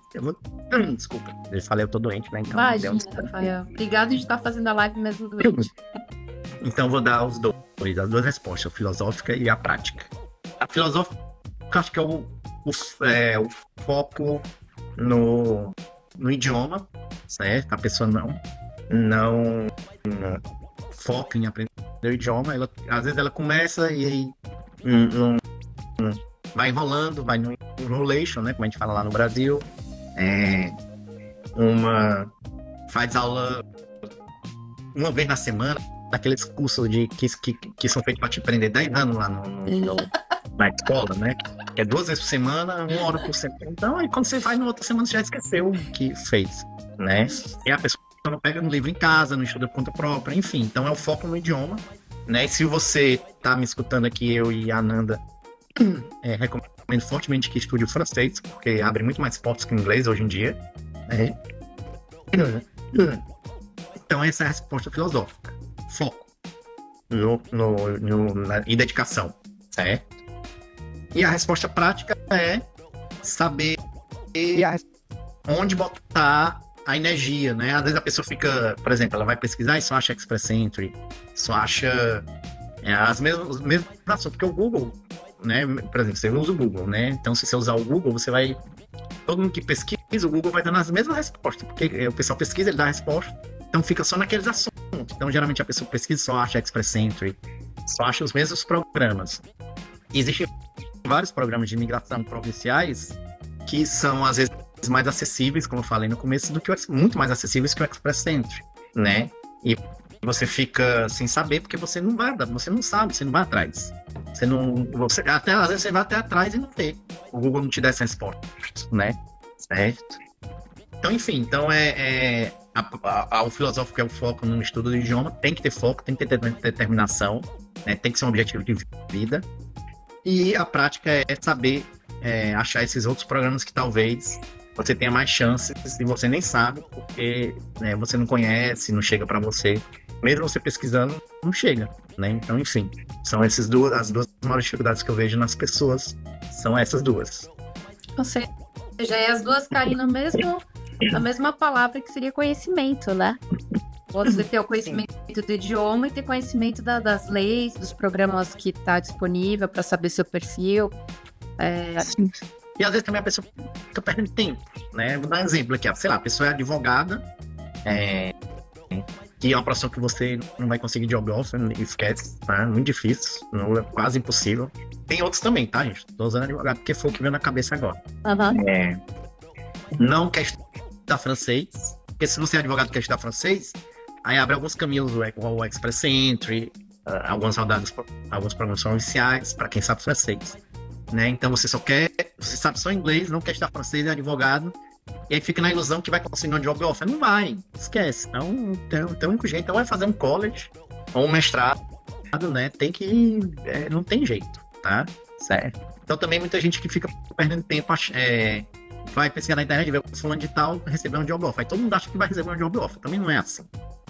Então, desculpa, eu falei, eu tô doente, né? Então, imagina, Rafael. Obrigado de estar fazendo a live mesmo doente. Então, vou dar as 2 respostas, a filosófica e a prática. A filosófica, eu acho que é o foco no idioma, certo? A pessoa não foca em aprender o idioma, às vezes ela começa e aí vai enrolando, vai no enrolation, né, como a gente fala lá no Brasil, faz aula uma vez na semana, daqueles cursos que são feitos para te aprender 10 anos lá na escola, né, que é 2 vezes por semana, 1 hora por semana. Então aí quando você vai na outra semana você já esqueceu o que fez, né, e a pessoa não pega no livro em casa, não estuda por conta própria, enfim. Então é o foco no idioma, né? E se você tá me escutando aqui, eu e a Ananda, recomendo fortemente que estude o francês, porque abre muito mais portas que o inglês hoje em dia, né? Então essa é a resposta filosófica. Foco e dedicação, certo? E a resposta prática é saber onde botar a energia, né? Às vezes a pessoa fica, por exemplo, ela vai pesquisar e só acha Express Entry, só acha os mesmos assuntos, porque o Google, né? Por exemplo, você usa o Google, né? Então, se você usar o Google, você vai... Todo mundo que pesquisa, o Google vai dando as mesmas respostas, porque o pessoal pesquisa, ele dá a resposta, então fica só naqueles assuntos. Então, geralmente, a pessoa pesquisa só acha Express Entry, só acha os mesmos programas. E existem vários programas de imigração provinciais que são, às vezes, mais acessíveis, como eu falei no começo, muito mais acessíveis que o Express Entry, né? E você fica sem saber porque você não sabe, você não vai atrás. Até às vezes você vai até atrás e não vê. O Google não te dá essa resposta, né? Certo? Então, enfim, o filosófico é o foco no estudo do idioma, tem que ter foco, tem que ter determinação, né? Tem que ser um objetivo de vida. E a prática é saber achar esses outros programas que talvez você tenha mais chances e você nem sabe, porque você não conhece, não chega para você. Mesmo você pesquisando, não chega, né? Então, enfim, são as duas maiores dificuldades que eu vejo nas pessoas, são essas 2. Ou seja, as 2 caem na mesma palavra, que seria conhecimento, né? Você ter o conhecimento do idioma e ter conhecimento das leis, dos programas que está disponível para saber seu perfil. E às vezes também a pessoa fica perdendo tempo, né? Vou dar um exemplo aqui, sei lá, a pessoa é advogada, que é uma profissão que você não vai conseguir job offer, esquece, tá? Muito difícil, quase impossível. Tem outros também, tá, gente? Tô usando advogado porque foi o que veio na cabeça agora. Não quer estudar francês, porque se você é advogado e quer estudar francês, aí abre alguns caminhos, o Express Entry, alguns programas provinciais, para quem sabe francês. Né? Então você sabe só inglês, não quer estudar francês, é advogado, e aí fica na ilusão que vai conseguir um job offer. Não vai, esquece. Então o único jeito é fazer um college ou um mestrado né, tem que... não tem jeito, tá? Certo? Então também muita gente que fica perdendo tempo, vai pesquisar na internet, ver o fulano de tal receber um job offer. Aí todo mundo acha que vai receber um job offer. Também não é assim,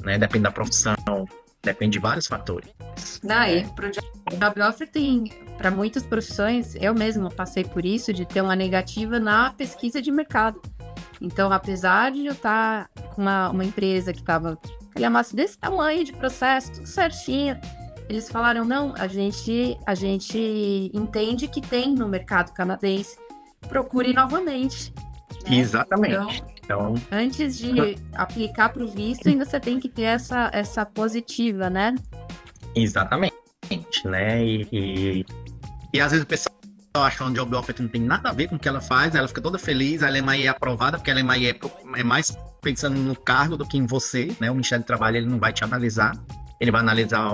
né? Depende da profissão, depende de vários fatores. Daí, pro job offer tem, para muitas profissões, eu mesma passei por isso, de ter uma negativa na pesquisa de mercado. Então, apesar de eu estar com uma empresa que estava aquela massa desse tamanho de processo, tudo certinho, eles falaram, não, a gente entende que tem no mercado canadense, procure novamente. Né? Exatamente. Então, antes de aplicar para o visto, ainda você tem que ter essa positiva, né? Exatamente, né? E às vezes o pessoal acha um job offer que não tem nada a ver com o que ela faz, ela fica toda feliz, a LMI é aprovada, porque a LMI é mais pensando no cargo do que em você, né? O Ministério do Trabalho, ele não vai te analisar, ele vai analisar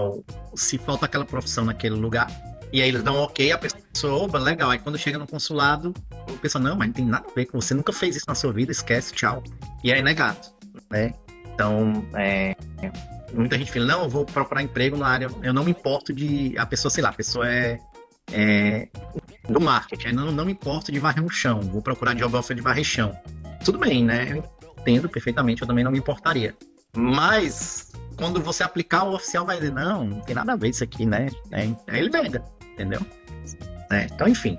se falta aquela profissão naquele lugar. E aí eles dão ok, a pessoa, opa, legal. Aí quando chega no consulado, a pessoa, não, mas não tem nada a ver com você, nunca fez isso na sua vida, esquece, tchau. E aí é negado, né? Então, muita gente fala, não, eu vou procurar emprego na área, eu não me importo de... A pessoa, sei lá, a pessoa é do marketing, eu não me importo de varrer um chão, vou procurar job offer de varrer chão. Tudo bem, né? Eu entendo perfeitamente, eu também não me importaria. Mas, quando você aplicar, o oficial vai dizer, não tem nada a ver isso aqui, né? Aí ele veda, entendeu? Então, enfim,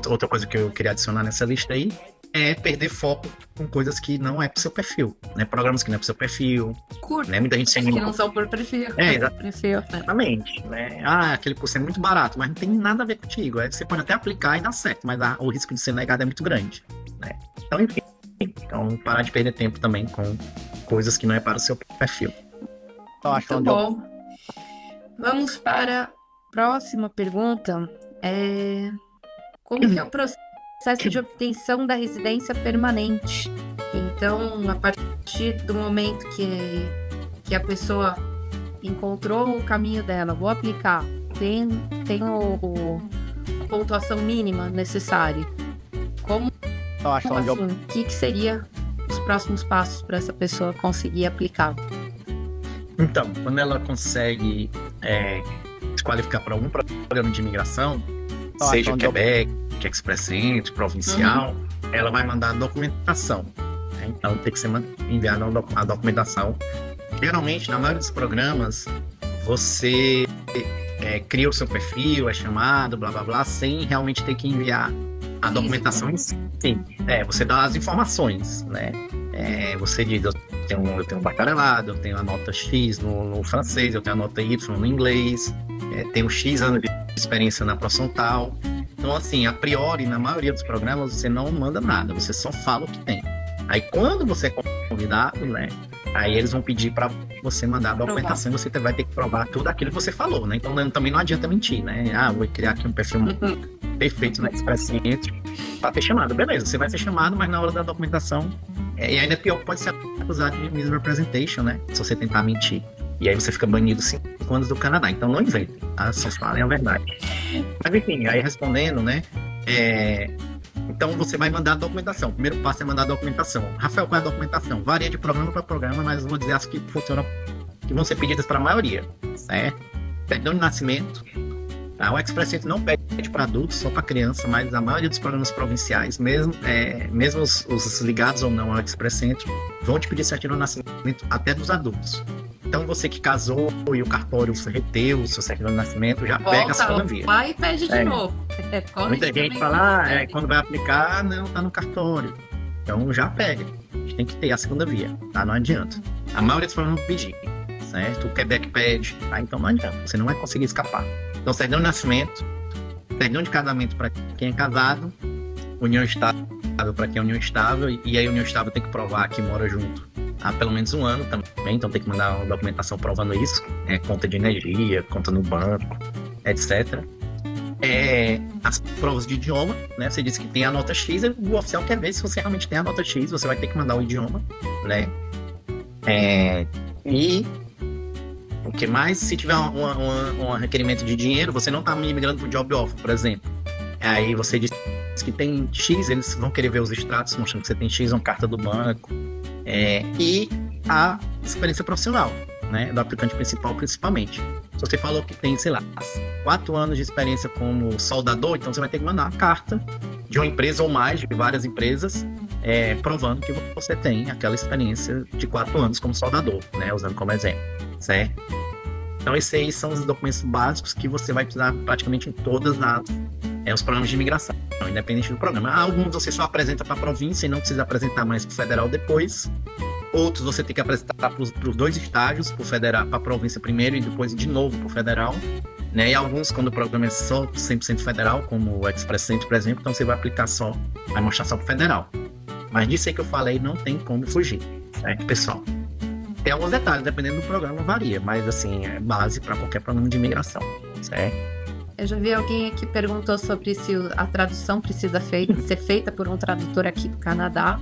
outra coisa que eu queria adicionar nessa lista aí é perder foco com coisas que não é pro seu perfil, né? Programas que não é pro seu perfil. Curto, né? Muita gente que não são por perfil. Exatamente, né? Aquele curso é muito barato, mas não tem nada a ver contigo. Aí você pode até aplicar e dar certo, mas o risco de ser negado é muito grande, né? Então, enfim, parar de perder tempo também com coisas que não é para o seu perfil. Então, muito bom. Vamos para a próxima pergunta. Como que é o processo de obtenção da residência permanente? Então, a partir do momento que a pessoa encontrou o caminho dela, vou aplicar, tem a pontuação mínima necessária. Como assim? O que seria os próximos passos para essa pessoa conseguir aplicar? Então, quando ela consegue se qualificar para algum programa de imigração, seja Quebec, Express Entry, provincial, ela vai mandar a documentação. Né? Então, tem que ser enviada a documentação. Geralmente, na maioria dos programas, você cria o seu perfil, é chamado, blá, blá, blá, sem realmente ter que enviar a documentação em si. Você dá as informações, né? Você diz, eu tenho um bacharelado, eu tenho a nota X no francês, eu tenho a nota Y no inglês, tenho X anos de experiência na profissão tal. Então, assim, a priori, na maioria dos programas, você não manda nada, você só fala o que tem. Aí, quando você é convidado, né? Aí eles vão pedir para você mandar a documentação e você vai ter que provar tudo aquilo que você falou, né? Então, também não adianta mentir, né? Vou criar aqui um perfil perfeito na Express Entry para ter chamado. Beleza, você vai ser chamado, mas na hora da documentação... e ainda é pior, pode ser acusado de misrepresentation, né? Se você tentar mentir. E aí você fica banido 5 anos do Canadá. Então não inventem, tá? Só falem a verdade. Mas enfim, aí respondendo, né? Então você vai mandar a documentação. O primeiro passo é mandar a documentação. Rafael, qual é a documentação? Varia de programa para programa, mas vou dizer as que funcionam, que vão ser pedidas para a maioria, certo? Certidão de nascimento. O Express Entry não pede para adultos, só para criança, mas a maioria dos programas provinciais, mesmo os ligados ou não ao Express Entry, vão te pedir certidão de nascimento até dos adultos. Então você que casou e o cartório reteu o seu certidão de nascimento, já pega a segunda via. Vai e pede de novo. Muita gente fala, quando vai aplicar, não, tá no cartório. Então já pega. A gente tem que ter a segunda via, tá? Não adianta. A maioria dos programas vão pedir, certo? O Quebec pede, tá? Então não adianta, você não vai conseguir escapar. Então, certidão de nascimento, certidão de casamento para quem é casado, união estável para quem é união estável, e aí a união estável tem que provar que mora junto há pelo menos 1 ano também, então tem que mandar uma documentação provando isso, conta de energia, conta no banco, etc. As provas de idioma, né? Você disse que tem a nota X, o oficial quer ver se você realmente tem a nota X, você vai ter que mandar o idioma, né? E o que mais? Se tiver um requerimento de dinheiro, você não está migrando para o job offer, por exemplo. Aí você diz que tem X, eles vão querer ver os extratos mostrando que você tem X, uma carta do banco. E a experiência profissional. né, do aplicante principal, principalmente. Se você falou que tem, sei lá, 4 anos de experiência como soldador, então você vai ter que mandar uma carta de uma empresa ou mais, de várias empresas, provando que você tem aquela experiência de 4 anos como soldador, né, usando como exemplo, certo? Então, esses aí são os documentos básicos que você vai precisar praticamente em todas os programas de imigração, independente do programa. Alguns você só apresenta para a província e não precisa apresentar mais para o federal depois. Outros você tem que apresentar para os 2 estágios, para a província primeiro e depois de novo para o federal. Né? E alguns, quando o programa é só 100% federal, como o Express Entry, por exemplo, então você vai vai mostrar só para o federal. Mas disso aí que eu falei, não tem como fugir, certo, pessoal? Tem alguns detalhes, dependendo do programa, varia, mas assim, é base para qualquer programa de imigração, certo? Eu já vi alguém aqui perguntou sobre se a tradução precisa ser feita por um tradutor aqui do Canadá.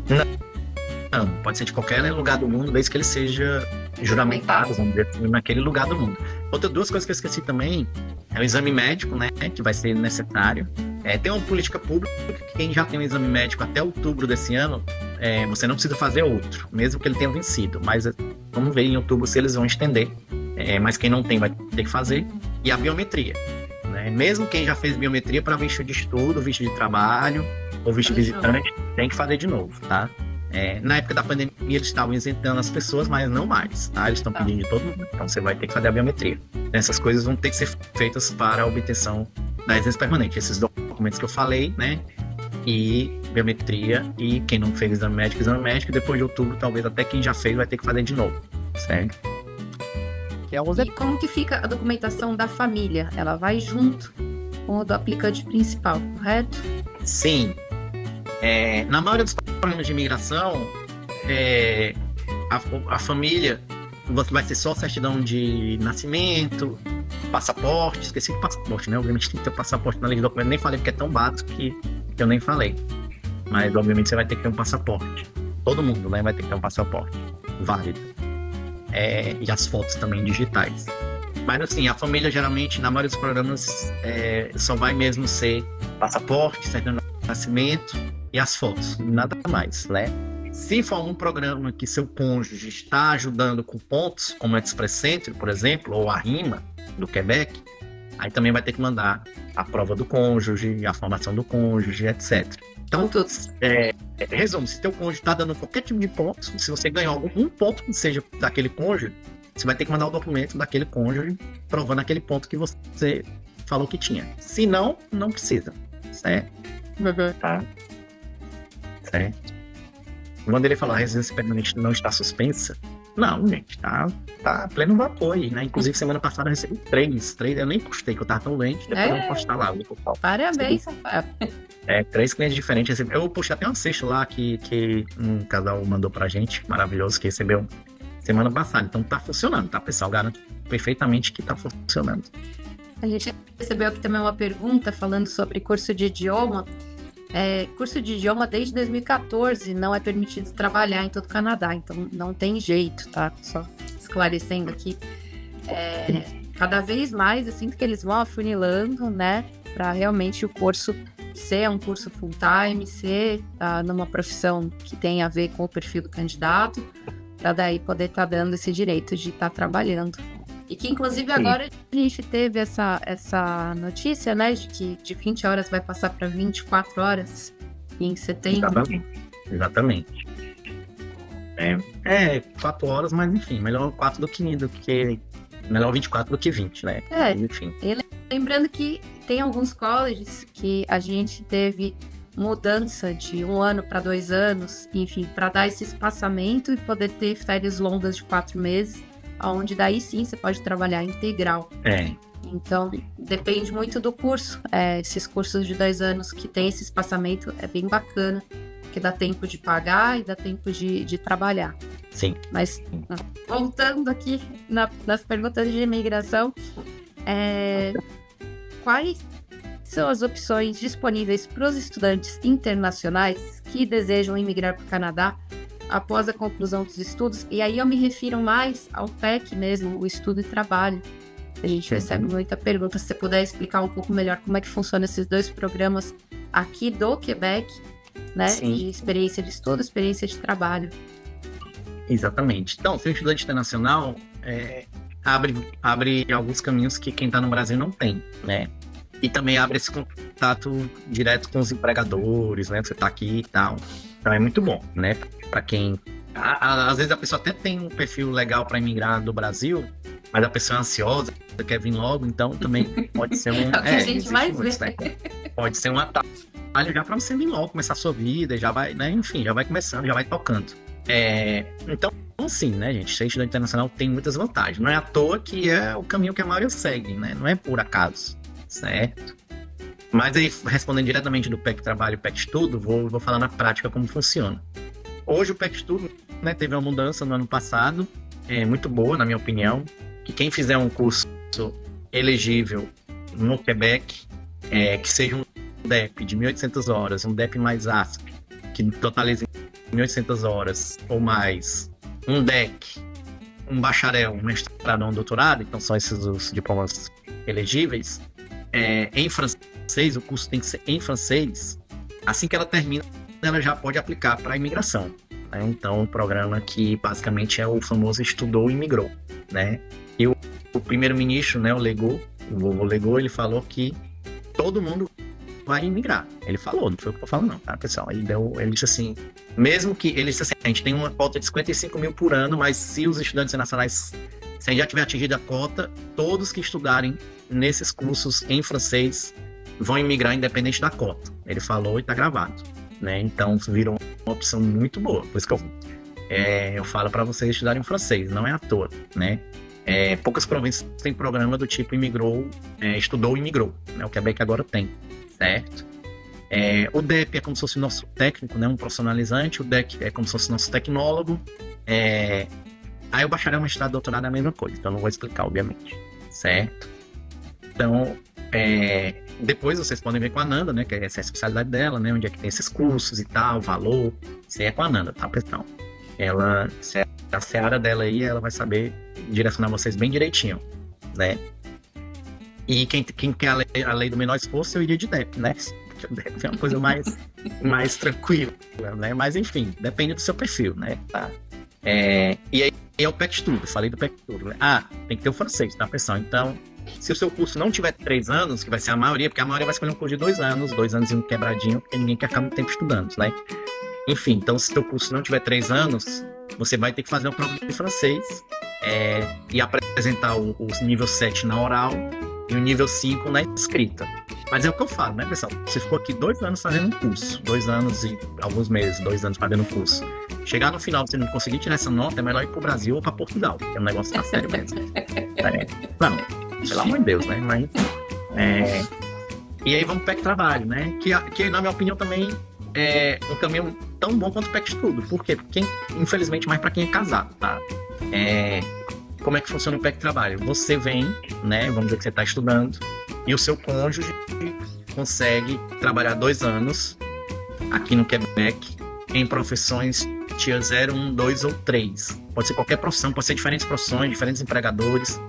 Não, pode ser de qualquer lugar do mundo, desde que ele seja juramentado, vamos dizer assim, naquele lugar do mundo. Outras 2 coisas que eu esqueci também é o exame médico, né, que vai ser necessário. Tem uma política pública que quem já tem um exame médico até outubro desse ano, você não precisa fazer outro, mesmo que ele tenha vencido. Mas vamos ver em outubro se eles vão estender. Mas quem não tem vai ter que fazer. E a biometria. Né? Mesmo quem já fez biometria para visto de estudo, visto de trabalho ou visto visitante, tem que fazer de novo, tá? Na época da pandemia eles estavam isentando as pessoas, mas não mais, tá? Eles estão pedindo de todo mundo, então você vai ter que fazer a biometria. Essas coisas vão ter que ser feitas para a obtenção da residência permanente. Esses documentos que eu falei, né? E biometria, e quem não fez exame médico, depois de outubro, talvez até quem já fez vai ter que fazer de novo, certo? E como que fica a documentação da família? Ela vai junto com o do aplicante principal, correto? Sim. Na maioria dos programas de imigração, a família vai ser só certidão de nascimento, passaporte, esqueci do passaporte, né? Obviamente tem que ter o passaporte na lei de documentos, nem falei porque é tão básico que eu nem falei. Mas obviamente você vai ter que ter um passaporte. Todo mundo, né, vai ter que ter um passaporte válido. E as fotos também digitais. Mas assim, a família geralmente, na maioria dos programas, só vai mesmo ser passaporte, certidão de nascimento e as fotos, nada mais, né? Se for um programa que seu cônjuge está ajudando com pontos, como o Express Entry, por exemplo, ou a RIMA do Quebec, aí também vai ter que mandar a prova do cônjuge, a formação do cônjuge, etc. Então, resumo, se teu cônjuge está dando qualquer tipo de ponto, se você ganhou um ponto que seja daquele cônjuge, você vai ter que mandar o documento daquele cônjuge provando aquele ponto que você falou que tinha. Se não, não precisa, certo? Tá? Certo? Quando ele falou a residência permanente não está suspensa, não, gente, tá pleno vapor aí, né? Inclusive, semana passada eu recebi 3, eu nem postei, que eu tava tão lente, depois eu vou postar lá. Parabéns, Rafael. 3 clientes diferentes. Eu postei até uma cesta lá que um casal mandou pra gente, maravilhoso, que recebeu semana passada. Então tá funcionando, tá, pessoal? Garanto perfeitamente que tá funcionando. A gente recebeu aqui também uma pergunta falando sobre curso de idioma. Curso de idioma desde 2014 não é permitido trabalhar em todo o Canadá, então não tem jeito, tá? Só esclarecendo aqui. Cada vez mais eu sinto que eles vão afunilando, né? Para realmente o curso ser um curso full-time, ser numa profissão que tem a ver com o perfil do candidato, para daí poder estar dando esse direito de estar trabalhando. E que, inclusive, agora a gente teve essa notícia, né, de que de 20 horas vai passar para 24 horas em setembro. Exatamente. 4 horas, mas enfim, melhor 4 do que melhor 24 do que 20, né? Enfim. E lembrando que tem alguns colleges que a gente teve mudança de 1 ano para 2 anos, enfim, para dar esse espaçamento e poder ter férias longas de 4 meses, onde daí sim você pode trabalhar integral. Então, depende muito do curso. Esses cursos de 2 anos que tem esse espaçamento é bem bacana, porque dá tempo de pagar e dá tempo de trabalhar. Sim. Mas, voltando aqui nas perguntas de imigração, quais são as opções disponíveis para os estudantes internacionais que desejam imigrar para o Canadá após a conclusão dos estudos? E aí eu me refiro mais ao PEC mesmo, o estudo e trabalho. A gente recebe muita pergunta. Se você puder explicar um pouco melhor como é que funcionam esses 2 programas aqui do Quebec, né? Sim. De experiência de estudo, experiência de trabalho. Exatamente. Então, ser estudante internacional, abre alguns caminhos que quem está no Brasil não tem, né? E também abre esse contato direto com os empregadores, né? Você está aqui e tal. Então é muito bom, né? Para quem... Às vezes a pessoa até tem um perfil legal para imigrar do Brasil, mas a pessoa é ansiosa, quer vir logo, então também pode ser um... É o que a gente vai ver. Né? Pode ser um atalho já para você vir logo, começar a sua vida, já vai, né? Enfim, já vai começando, já vai tocando. Então, sim, né, gente? Ser estudante internacional tem muitas vantagens. Não é à toa que é o caminho que a maioria segue, né? Não é por acaso, certo? Mas aí, respondendo diretamente do PEC Trabalho e PEC Estudo, vou falar na prática como funciona. Hoje o PEC Estudo, né, teve uma mudança no ano passado, muito boa, na minha opinião, que quem fizer um curso elegível no Quebec, que seja um DEP de 1.800 horas, um DEP mais ASP, que totalize 1.800 horas ou mais, um DEC, um bacharel, um mestrado ou um doutorado, então são esses os diplomas elegíveis, em francês, o curso tem que ser em francês, assim que ela termina, ela já pode aplicar para a imigração, né? Então, um programa que basicamente é o famoso Estudou e Imigrou, né? E o primeiro-ministro, né, o Legault, ele falou que todo mundo vai imigrar. Ele falou, não foi o que eu tô falando não, tá, pessoal? Ele disse assim, ele disse assim, a gente tem uma cota de 55 mil por ano, mas se os estudantes internacionais, se a gente já tiver atingido a cota, todos que estudarem nesses cursos em francês vão imigrar independente da cota. Ele falou e tá gravado, né? Então virou uma opção muito boa. Por isso que eu falo para vocês estudarem francês, não é à toa, né? Poucas províncias têm programa do tipo estudou e imigrou, né? O Quebec agora tem, certo? O DEP é como se fosse o nosso técnico, né? Um profissionalizante, o DEC é como se fosse o nosso tecnólogo, aí o bacharel, mestrado, doutorado é a mesma coisa, então não vou explicar, obviamente, certo? Então, depois vocês podem ver com a Nanda, né? Que essa é a especialidade dela, né? Onde é que tem esses cursos e tal, valor, isso aí é com a Nanda, tá, pessoal? A seara dela aí, ela vai saber direcionar vocês bem direitinho, né? E quem quer a lei do menor esforço, eu iria de DEP, né? Porque o DEP é uma coisa mais tranquila, né? Mas enfim, depende do seu perfil, né? Tá? E aí é o PEC Estudo, eu falei do PEC Estudo, né? Tem que ter o francês, tá, pessoal? Então, se o seu curso não tiver 3 anos, que vai ser a maioria, porque a maioria vai escolher um curso de 2 anos e um quebradinho, porque ninguém quer ficar muito tempo estudando, né? Enfim, então se o seu curso não tiver 3 anos, você vai ter que fazer uma prova de francês e apresentar o nível 7 na oral e o nível 5 na escrita. Mas é o que eu falo, né, pessoal? Você ficou aqui 2 anos fazendo um curso, 2 anos e alguns meses, 2 anos fazendo um curso. Chegar no final, você não conseguir tirar essa nota, é melhor ir pro Brasil ou pra Portugal, que é um negócio tá sério mesmo. Não, pelo amor de Deus, né? Mas, e aí vamos pro PEC Trabalho, né? Que na minha opinião também é um caminho tão bom quanto o PEC Estudo. Por quê? Porque, infelizmente, mais para quem é casado, tá? Como é que funciona o PEC Trabalho? Você vem, né? Vamos dizer que você está estudando e o seu cônjuge consegue trabalhar 2 anos aqui no Quebec em profissões Tier 0, 1, 2 ou 3. Pode ser qualquer profissão, pode ser diferentes profissões, diferentes empregadores,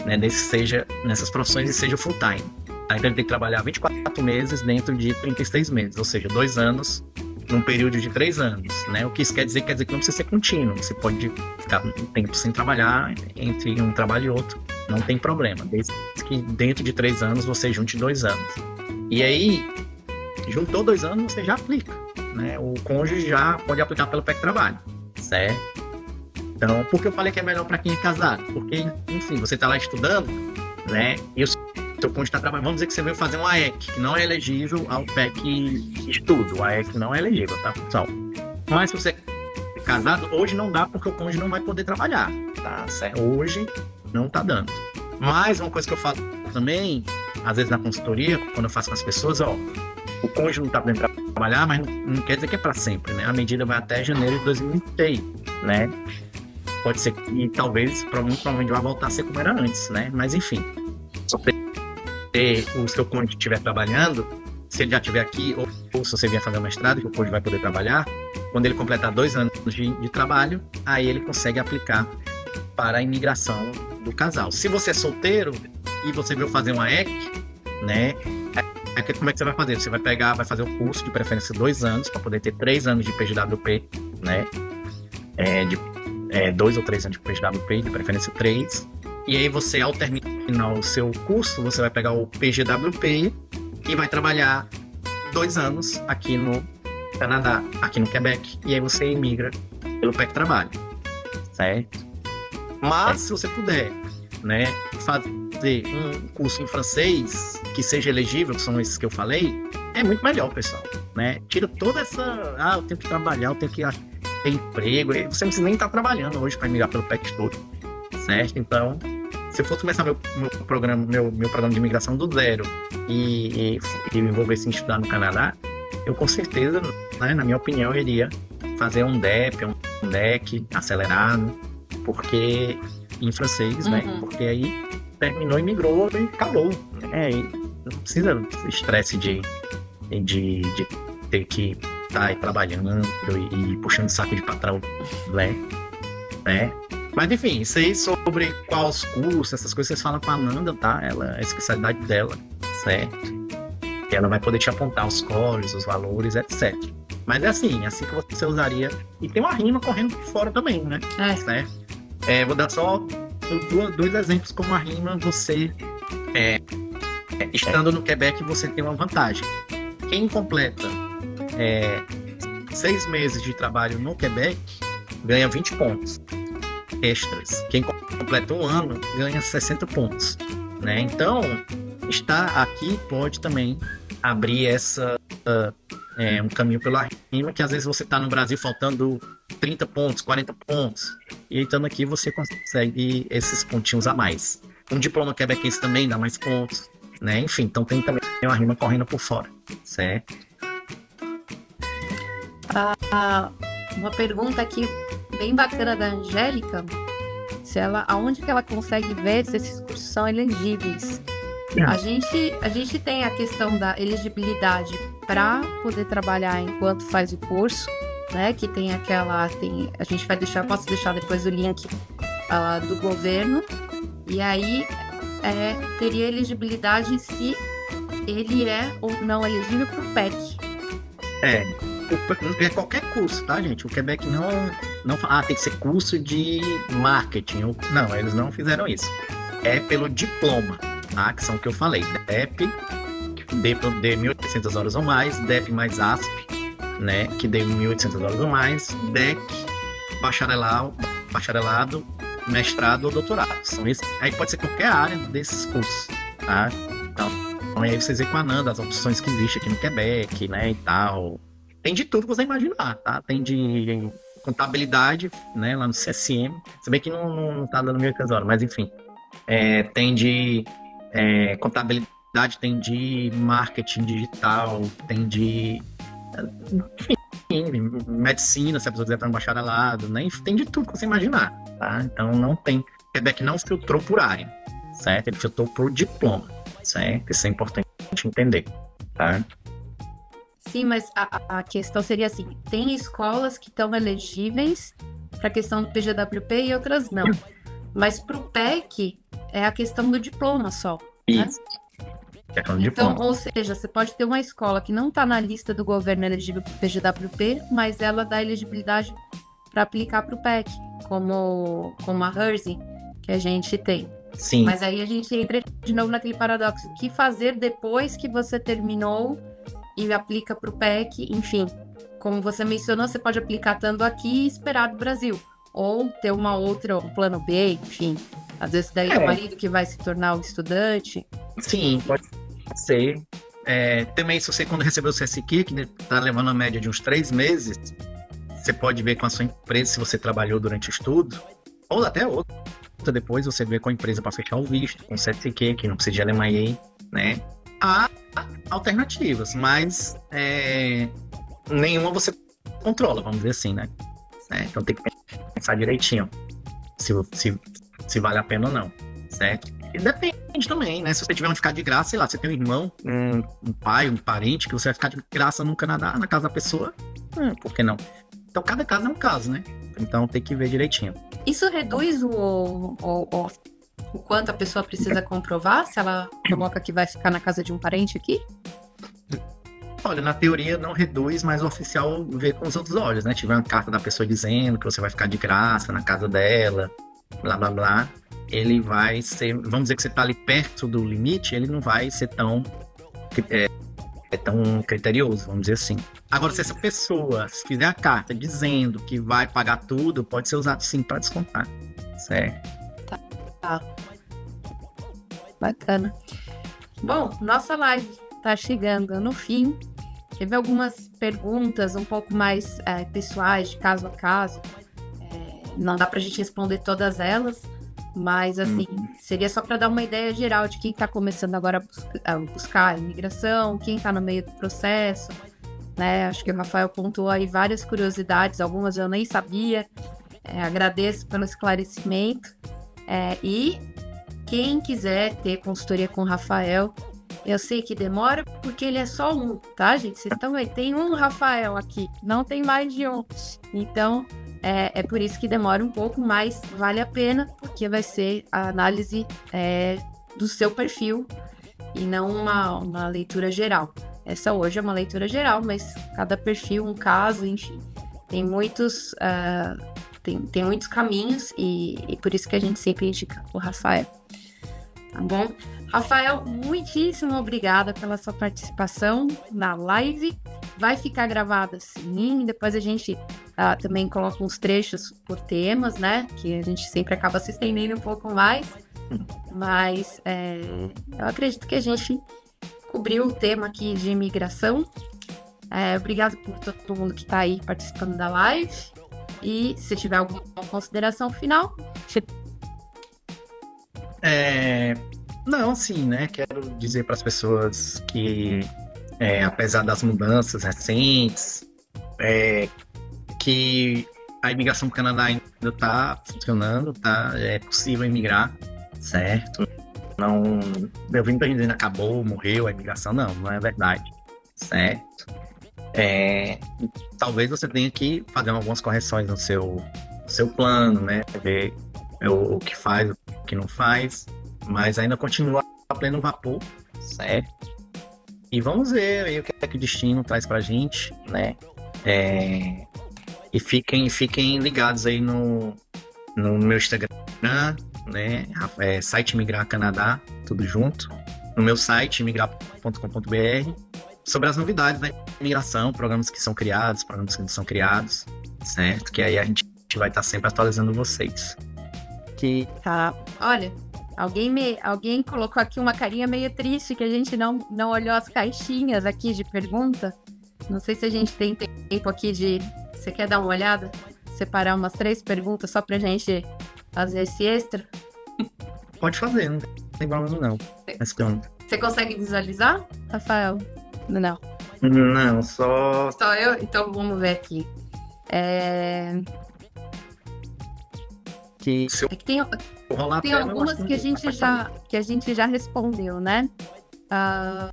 né? Seja nessas profissões e seja full time. Aí ele tem que trabalhar 24 meses dentro de 36 meses, ou seja, 2 anos num período de 3 anos, né? O que isso quer dizer que não precisa ser contínuo. Você pode ficar um tempo sem trabalhar entre um trabalho e outro, não tem problema, desde que dentro de 3 anos você junte 2 anos. E aí, juntou 2 anos, você já aplica, né? O cônjuge já pode aplicar pelo PEC Trabalho, certo? Então, por que eu falei que é melhor para quem é casado? Porque, enfim, você está lá estudando, né? E o seu cônjuge está trabalhando. Vamos dizer que você veio fazer um AEC, que não é elegível ao PEC Estudo. O AEC não é elegível, tá, pessoal? Mas se você é casado, hoje não dá porque o cônjuge não vai poder trabalhar, tá? Certo? Hoje não tá dando. Mas uma coisa que eu falo também, às vezes na consultoria, quando eu faço com as pessoas, o cônjuge não tá podendo trabalhar, mas não quer dizer que é para sempre, né? A medida vai até janeiro de 2023, né? Pode ser que talvez, provavelmente vai voltar a ser como era antes, né? Mas enfim, se o seu cônjuge estiver trabalhando, se ele já estiver aqui, ou se você vier fazer um mestrado, que o cônjuge vai poder trabalhar, quando ele completar 2 anos de trabalho, aí ele consegue aplicar para a imigração do casal. Se você é solteiro e você veio fazer uma EC, né? Como é que você vai fazer? Você vai fazer o curso, de preferência 2 anos, para poder ter 3 anos de PGWP, né? 2 ou 3 anos de PGWP, de preferência 3. E aí você, ao terminar o seu curso, você vai pegar o PGWP e vai trabalhar 2 anos aqui no Canadá, aqui no Quebec. E aí você imigra pelo PEC Trabalho, certo? Mas se você puder, né, fazer um curso em francês que seja elegível, que são esses que eu falei, é muito melhor, pessoal, né? Tira toda essa... eu tenho que trabalhar, eu tenho que ter emprego. Você não precisa nem estar trabalhando hoje para migrar pelo PEC todo, certo? Então, se eu fosse começar meu programa de imigração do zero e envolver-se em estudar no Canadá, eu com certeza, né, na minha opinião, eu iria fazer um DEP, um DEC acelerado, porque em francês, né? Porque aí terminou e migrou e acabou. E não precisa estresse de ter que estar aí trabalhando e puxando saco de patrão, né? Mas enfim, isso aí sobre quais cursos, essas coisas vocês falam com a Amanda, tá? Ela, a especialidade dela, certo? E ela vai poder te apontar os scores, os valores, etc. Mas é assim que você usaria. E tem uma rima correndo por fora também, né? Certo? Vou dar só 2 exemplos como a rima. Você, estando no Quebec, você tem uma vantagem. Quem completa 6 meses de trabalho no Quebec ganha 20 pontos extras. Quem completa 1 ano ganha 60 pontos, né? Então, estar aqui pode também abrir um caminho pela rima, que às vezes você está no Brasil faltando 30 pontos, 40 pontos, e estando aqui você consegue esses pontinhos a mais. Um diploma quebequense também dá mais pontos, né? Enfim, então tem também uma rima correndo por fora, certo? Uma pergunta aqui bem bacana da Angélica, aonde que ela consegue ver se esses cursos são elegíveis? A gente tem a questão da elegibilidade para poder trabalhar enquanto faz o curso, né? Que tem a gente vai posso deixar depois o link do governo, e aí teria elegibilidade se ele é ou não elegível para o PEC. Qualquer curso, tá, gente? O Quebec não fala, tem que ser curso de marketing. Não, eles não fizeram isso. É pelo diploma, tá? Que são o que eu falei. DEP, que dê 1.800 horas ou mais, DEP mais ASP, né? Que dê 1.800 horas ou mais, DEC, bacharelado, mestrado ou doutorado. São esses. Aí pode ser qualquer área desses cursos, tá? Então aí vocês veem com a Ananda as opções que existem aqui no Quebec, né? E tal. Tem de tudo que você imaginar, tá? Tem de contabilidade, né? Lá no CSM. Se bem que não tá dando 1.800 horas, mas enfim. Tem de contabilidade, tem de marketing digital, tem de... Enfim, medicina, se a pessoa quiser estar no bacharelado, né? Tem de tudo que você imaginar, tá? Então não tem... Quebec não filtrou por área, certo? Ele filtrou por diploma, certo? Isso é importante entender, tá? Sim, mas a questão seria assim, tem escolas que estão elegíveis para a questão do PGWP e outras não. Mas para o PEC é a questão do diploma só. Isso. Né? Então, ou seja, você pode ter uma escola que não está na lista do governo elegível para o PGWP, mas ela dá elegibilidade para aplicar para o PEC, como a Hersey, que a gente tem. Sim. Mas aí a gente entra de novo naquele paradoxo. O que fazer depois que você terminou e aplica para o PEC? Enfim, como você mencionou, você pode aplicar estando aqui e esperar do Brasil. Ou ter um plano B, enfim. Às vezes daí é o marido que vai se tornar o estudante. Sim, pode ser. Também, se você, quando recebeu o CSQ, que está levando a média de uns 3 meses, você pode ver com a sua empresa se você trabalhou durante o estudo, ou até outra. Depois você vê com a empresa para fechar o visto, com o CSQ, que não precisa de LMIA, né? Há alternativas, mas nenhuma você controla, vamos dizer assim, né? Então tem que pensar direitinho se vale a pena ou não, certo? E depende também, né? Se você tiver onde ficar de graça, sei lá, você tem um irmão, um pai, um parente, que você vai ficar de graça no Canadá, na casa da pessoa, por que não? Então cada caso é um caso, né? Então tem que ver direitinho. Isso reduz o quanto a pessoa precisa comprovar, se ela coloca que vai ficar na casa de um parente aqui? Olha, na teoria não reduz, mas o oficial vê com os outros olhos, né? Tiver uma carta da pessoa dizendo que você vai ficar de graça na casa dela, blá blá blá. Ele vai ser, vamos dizer que você tá ali perto do limite, ele não vai ser tão criterioso, vamos dizer assim. Agora, se essa pessoa fizer a carta dizendo que vai pagar tudo, pode ser usado sim para descontar, certo? Tá. Bacana. Bom, nossa live tá chegando no fim. Teve algumas perguntas um pouco mais pessoais, de caso a caso. Não dá pra gente responder todas elas, mas assim, seria só para dar uma ideia geral de quem está começando agora a buscar a imigração, quem está no meio do processo, né? Acho que o Rafael pontuou aí várias curiosidades, algumas eu nem sabia. Agradeço pelo esclarecimento. E quem quiser ter consultoria com o Rafael, eu sei que demora porque ele é só um, tá, gente? Vocês estão aí, tem um Rafael aqui, não tem mais de um. Então, é por isso que demora um pouco, mas vale a pena, porque vai ser a análise do seu perfil e não uma leitura geral. Essa hoje é uma leitura geral, mas cada perfil, um caso, enfim, tem muitos caminhos e por isso que a gente sempre indica o Rafael. Tá bom? Rafael, muitíssimo obrigada pela sua participação na live. Vai ficar gravada sim, depois a gente também coloca uns trechos por temas, né? Que a gente sempre acaba se estendendo um pouco mais. Mas eu acredito que a gente cobriu o tema aqui de imigração. Obrigado por todo mundo que está aí participando da live. E se tiver alguma consideração final... Não, sim, né? Quero dizer para as pessoas que, apesar das mudanças recentes, que a imigração para o Canadá ainda está funcionando, tá? É possível imigrar, certo? Não, eu vim dizendo acabou, morreu a imigração, não é verdade, certo? Talvez você tenha que fazer algumas correções no seu plano, né? Ver o que faz, o que não faz, mas ainda continua a pleno vapor, certo? E vamos ver aí o que é que o destino traz pra gente, né? E fiquem ligados aí no meu Instagram, né? Site Imigrar Canadá, tudo junto. No meu site, imigrar.com.br, sobre as novidades da imigração, programas que são criados, programas que não são criados, certo? Que aí a gente vai estar sempre atualizando vocês. Tá. Olha, alguém colocou aqui uma carinha meio triste que a gente não olhou as caixinhas aqui de pergunta. Não sei se a gente tem tempo aqui de... Você quer dar uma olhada? Separar umas 3 perguntas só pra gente fazer esse extra? Pode fazer, não tem problema não. Você consegue visualizar, Rafael? Não. Não, só eu? Então vamos ver aqui. Que tem algumas que a gente já respondeu, né? A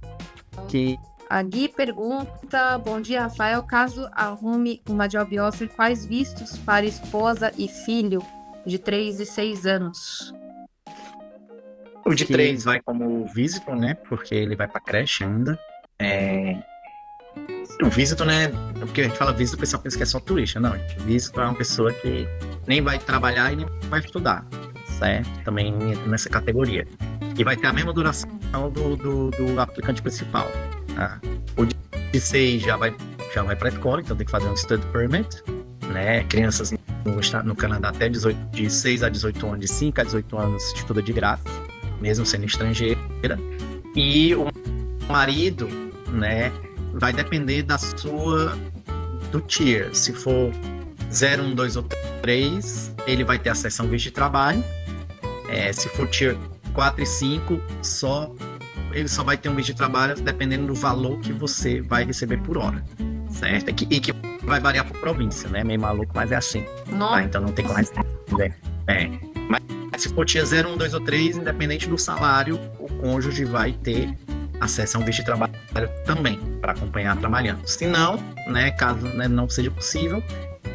Gui pergunta: bom dia, Rafael. Caso arrume uma job offer, quais vistos para esposa e filho de 3 e 6 anos? O de 3 vai como visitor, né? Porque ele vai pra creche ainda. O visitor, né? Porque a gente fala visitor, o pessoal pensa que é só turista. Não, visitor é uma pessoa que nem vai trabalhar e nem vai estudar, certo? Também entra nessa categoria. E vai ter a mesma duração do aplicante principal, tá? O de 6 já vai para a escola, então tem que fazer um study permit, né? Crianças no Canadá até de 6 a 18 anos, de 5 a 18 anos, estuda de graça, mesmo sendo estrangeira. E o marido, né, vai depender do tier. Se for 0, 1, 2 ou 3, ele vai ter acesso a um visto de trabalho. Se for tier 4 e 5, ele só vai ter um visto de trabalho dependendo do valor que você vai receber por hora, certo? E que vai variar por província, né? Meio maluco, mas é assim. Tá? Então não tem como responder. Mas se for tier 0, 1, 2 ou 3, independente do salário, o cônjuge vai ter acesso a um visto de trabalho também, para acompanhar trabalhando. Se não, né, caso não seja possível,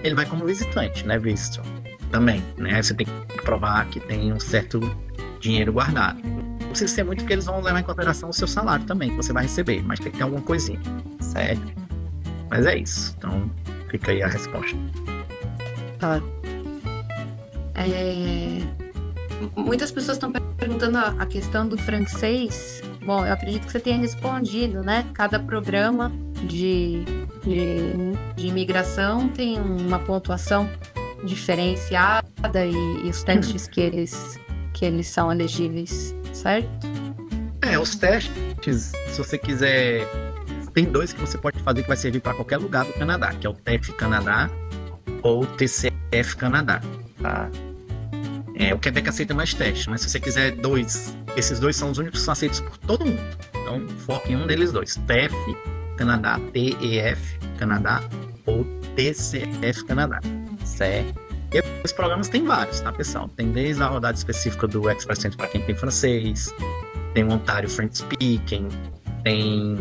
ele vai como visitante, né, visto também, né? Você tem que provar que tem um certo dinheiro guardado. precisa ser muito, porque eles vão levar em consideração o seu salário também, que você vai receber, mas tem que ter alguma coisinha, certo? Mas é isso, então fica aí a resposta. Tá. Muitas pessoas estão perguntando a questão do francês. Bom, eu acredito que você tenha respondido, né? Cada programa de imigração tem uma pontuação diferenciada e os testes que eles são elegíveis, certo? Os testes, se você quiser, tem 2 que você pode fazer que vai servir para qualquer lugar do Canadá, que é o TEF Canadá ou o TCF Canadá, tá? O Quebec aceita mais testes, mas se você quiser 2, esses 2 são os únicos que são aceitos por todo mundo. Então, foque em um deles 2. TEF Canadá, TEF Canadá ou TCF Canadá, certo? E os programas tem vários, tá, pessoal? Tem desde a rodada específica do Express Entry para quem tem francês, tem o Ontario French Speaking, tem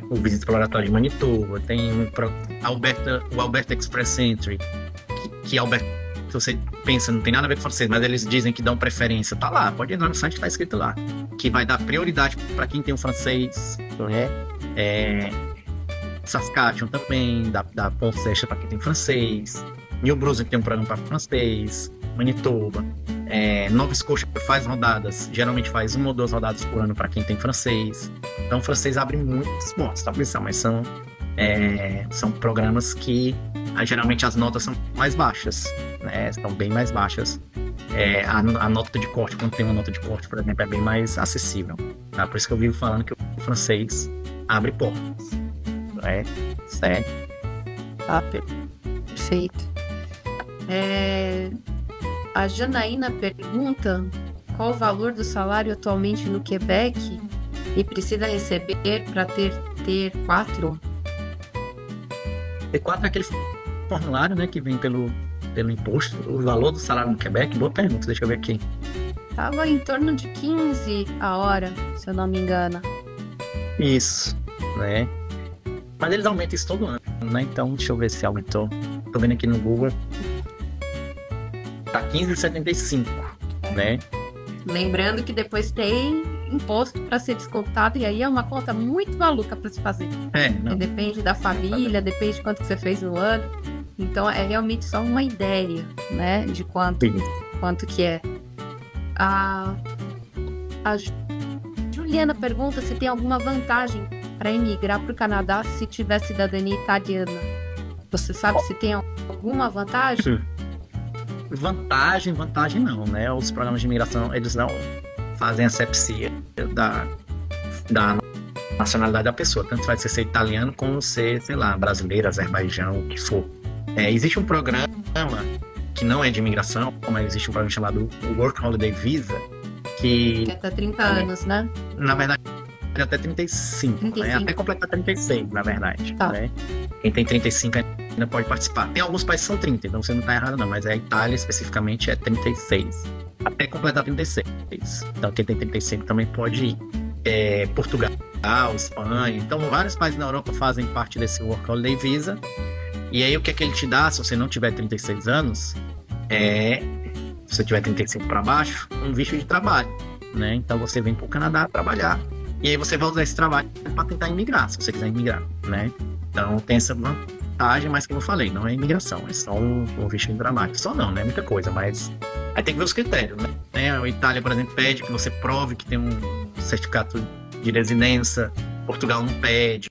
o Visita Exploratória de Manitoba, tem o Alberta Express Entry, que Alberta, se você pensa, não tem nada a ver com francês, mas eles dizem que dão preferência, tá lá, pode entrar no site que tá escrito lá, que vai dar prioridade para quem tem o francês, Saskatchewan também, dá ponto extra para quem tem francês, New Brunswick tem um programa para francês, Manitoba, Nova Scotia faz rodadas, geralmente faz 1 ou 2 rodadas por ano para quem tem francês. Então o francês abre muitos pontos, tá, pessoal? Mas são programas que geralmente as notas são mais baixas, né? Estão bem mais baixas. A nota de corte, quando tem uma nota de corte, por exemplo, é bem mais acessível, tá? Por isso que eu vivo falando que o francês abre portas, né? Certo? Tá, perfeito. A Janaína pergunta qual o valor do salário atualmente no Quebec e precisa receber para ter T4? T4 é aquele formulário, né, que vem pelo imposto. O valor do salário no Quebec, boa pergunta, deixa eu ver aqui. Tava em torno de 15 a hora, se eu não me engano. Isso, né? Mas eles aumentam isso todo ano, né? Então, deixa eu ver se aumentou. Tô vendo aqui no Google. Tá 15,75, né? Lembrando que depois tem imposto para ser descontado, e aí é uma conta muito maluca para se fazer. Depende da família, depende de quanto que você fez no ano. Então é realmente só uma ideia, né, de quanto que é. A Juliana pergunta se tem alguma vantagem para emigrar para o Canadá se tiver cidadania italiana. Você sabe se tem alguma vantagem? Vantagem não, né? Os programas de imigração, eles não fazem asepsia da nacionalidade da pessoa. Tanto faz ser italiano como ser, sei lá, brasileiro, Azerbaijão, o que for. Existe um programa que não é de imigração, mas existe um programa chamado Work Holiday Visa, que é até 30 anos, né? Na verdade, é até 35, né? Até completar 36, na verdade. Tá. Né? Quem tem 35 ainda pode participar. Tem alguns países que são 30, então você não está errado não, mas a Itália especificamente é 36. Até completar 36. Então quem tem 35 também pode ir. Portugal, Espanha. Então vários países na Europa fazem parte desse Work Holiday Visa. E aí o que é que ele te dá se você não tiver 36 anos? Se você tiver 35 para baixo, um visto de trabalho, né? Então você vem para o Canadá trabalhar. E aí você vai usar esse trabalho para tentar imigrar, se você quiser imigrar, né? Então tem essa vantagem, mas como eu falei, não é imigração, é só um visto de trabalho. Só não, né? Muita coisa, mas aí tem que ver os critérios, né? A Itália, por exemplo, pede que você prove que tem um certificado de residência. Portugal não pede.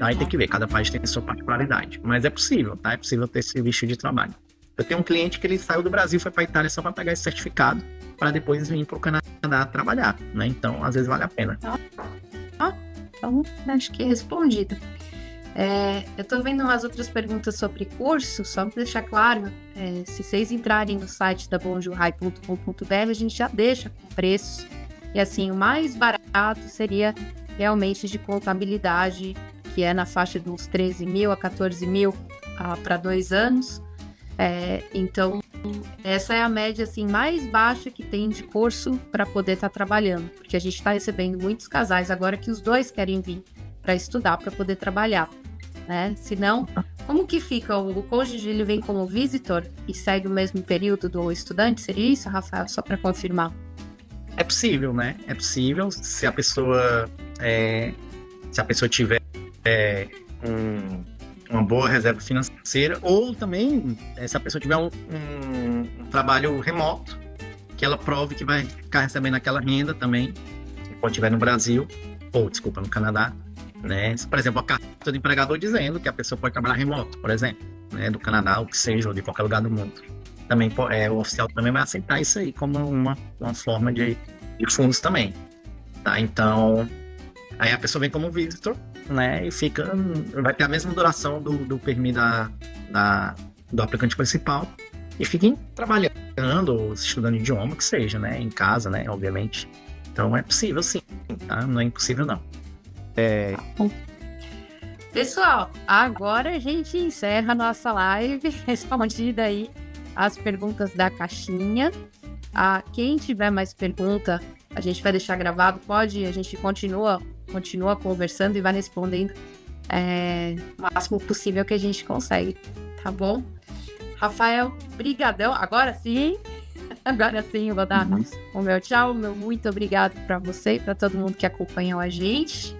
Aí tem que ver, cada país tem a sua particularidade. Mas é possível, tá? É possível ter esse visto de trabalho. Eu tenho um cliente que ele saiu do Brasil, foi para a Itália só para pegar esse certificado, para depois vir para o Canadá trabalhar, né? Então, às vezes vale a pena. Então, acho que é respondido. Eu estou vendo umas outras perguntas sobre curso, só para deixar claro, se vocês entrarem no site da bonjourhigh.com.br, a gente já deixa com preços. E assim, o mais barato seria realmente de contabilidade, que é na faixa de uns 13 mil a 14 mil para 2 anos. Então, essa é a média assim, mais baixa que tem de curso para poder estar trabalhando, porque a gente está recebendo muitos casais agora que os dois querem vir para estudar, para poder trabalhar, né? Senão, como que fica? O cônjuge ele vem como visitor e segue o mesmo período do estudante? Seria isso, Rafael? Só para confirmar. É possível, né? É possível se a pessoa tiver uma boa reserva financeira, ou também se a pessoa tiver um trabalho remoto, que ela prove que vai ficar recebendo aquela renda também, quando estiver no Brasil, ou, desculpa, no Canadá, né? Por exemplo, a carta do empregador dizendo que a pessoa pode trabalhar remoto, por exemplo, né? Do Canadá, ou que seja, ou de qualquer lugar do mundo. Também o oficial também vai aceitar isso aí como uma forma de fundos também, tá? Então, aí a pessoa vem como visitor, né? E vai ter a mesma duração do permit do aplicante principal, e fiquem trabalhando ou estudando idioma, que seja, né? Em casa, né? Obviamente. Então é possível sim, tá? Não é impossível não. Pessoal, agora a gente encerra a nossa live respondida aí as perguntas da caixinha. Quem tiver mais pergunta, a gente vai deixar gravado, a gente continua conversando e vai respondendo o máximo possível que a gente consegue, tá bom? Rafael, brigadão. Agora sim eu vou dar o meu tchau, meu muito obrigado para você e para todo mundo que acompanhou a gente.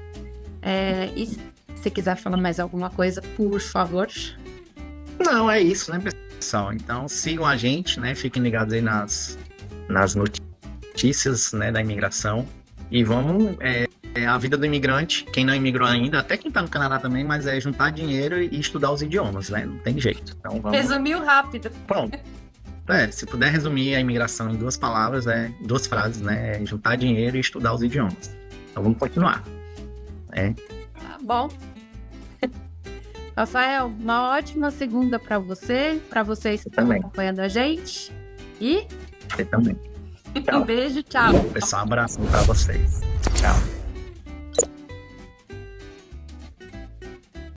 E se você quiser falar mais alguma coisa, por favor. Não, é isso, né, pessoal? Então sigam a gente, né? Fiquem ligados aí nas notícias, né, da imigração. E vamos... a vida do imigrante, quem não imigrou ainda, até quem tá no Canadá também, mas é juntar dinheiro e estudar os idiomas, né? Não tem jeito. Então, resumiu rápido. Pronto. Se puder resumir a imigração em 2 palavras, 2 frases, né? É juntar dinheiro e estudar os idiomas. Então vamos continuar. Tá bom. Rafael, uma ótima segunda para vocês que estão acompanhando a gente. E você também. Um beijo, tchau. Pessoal, um abraço para vocês. Tchau.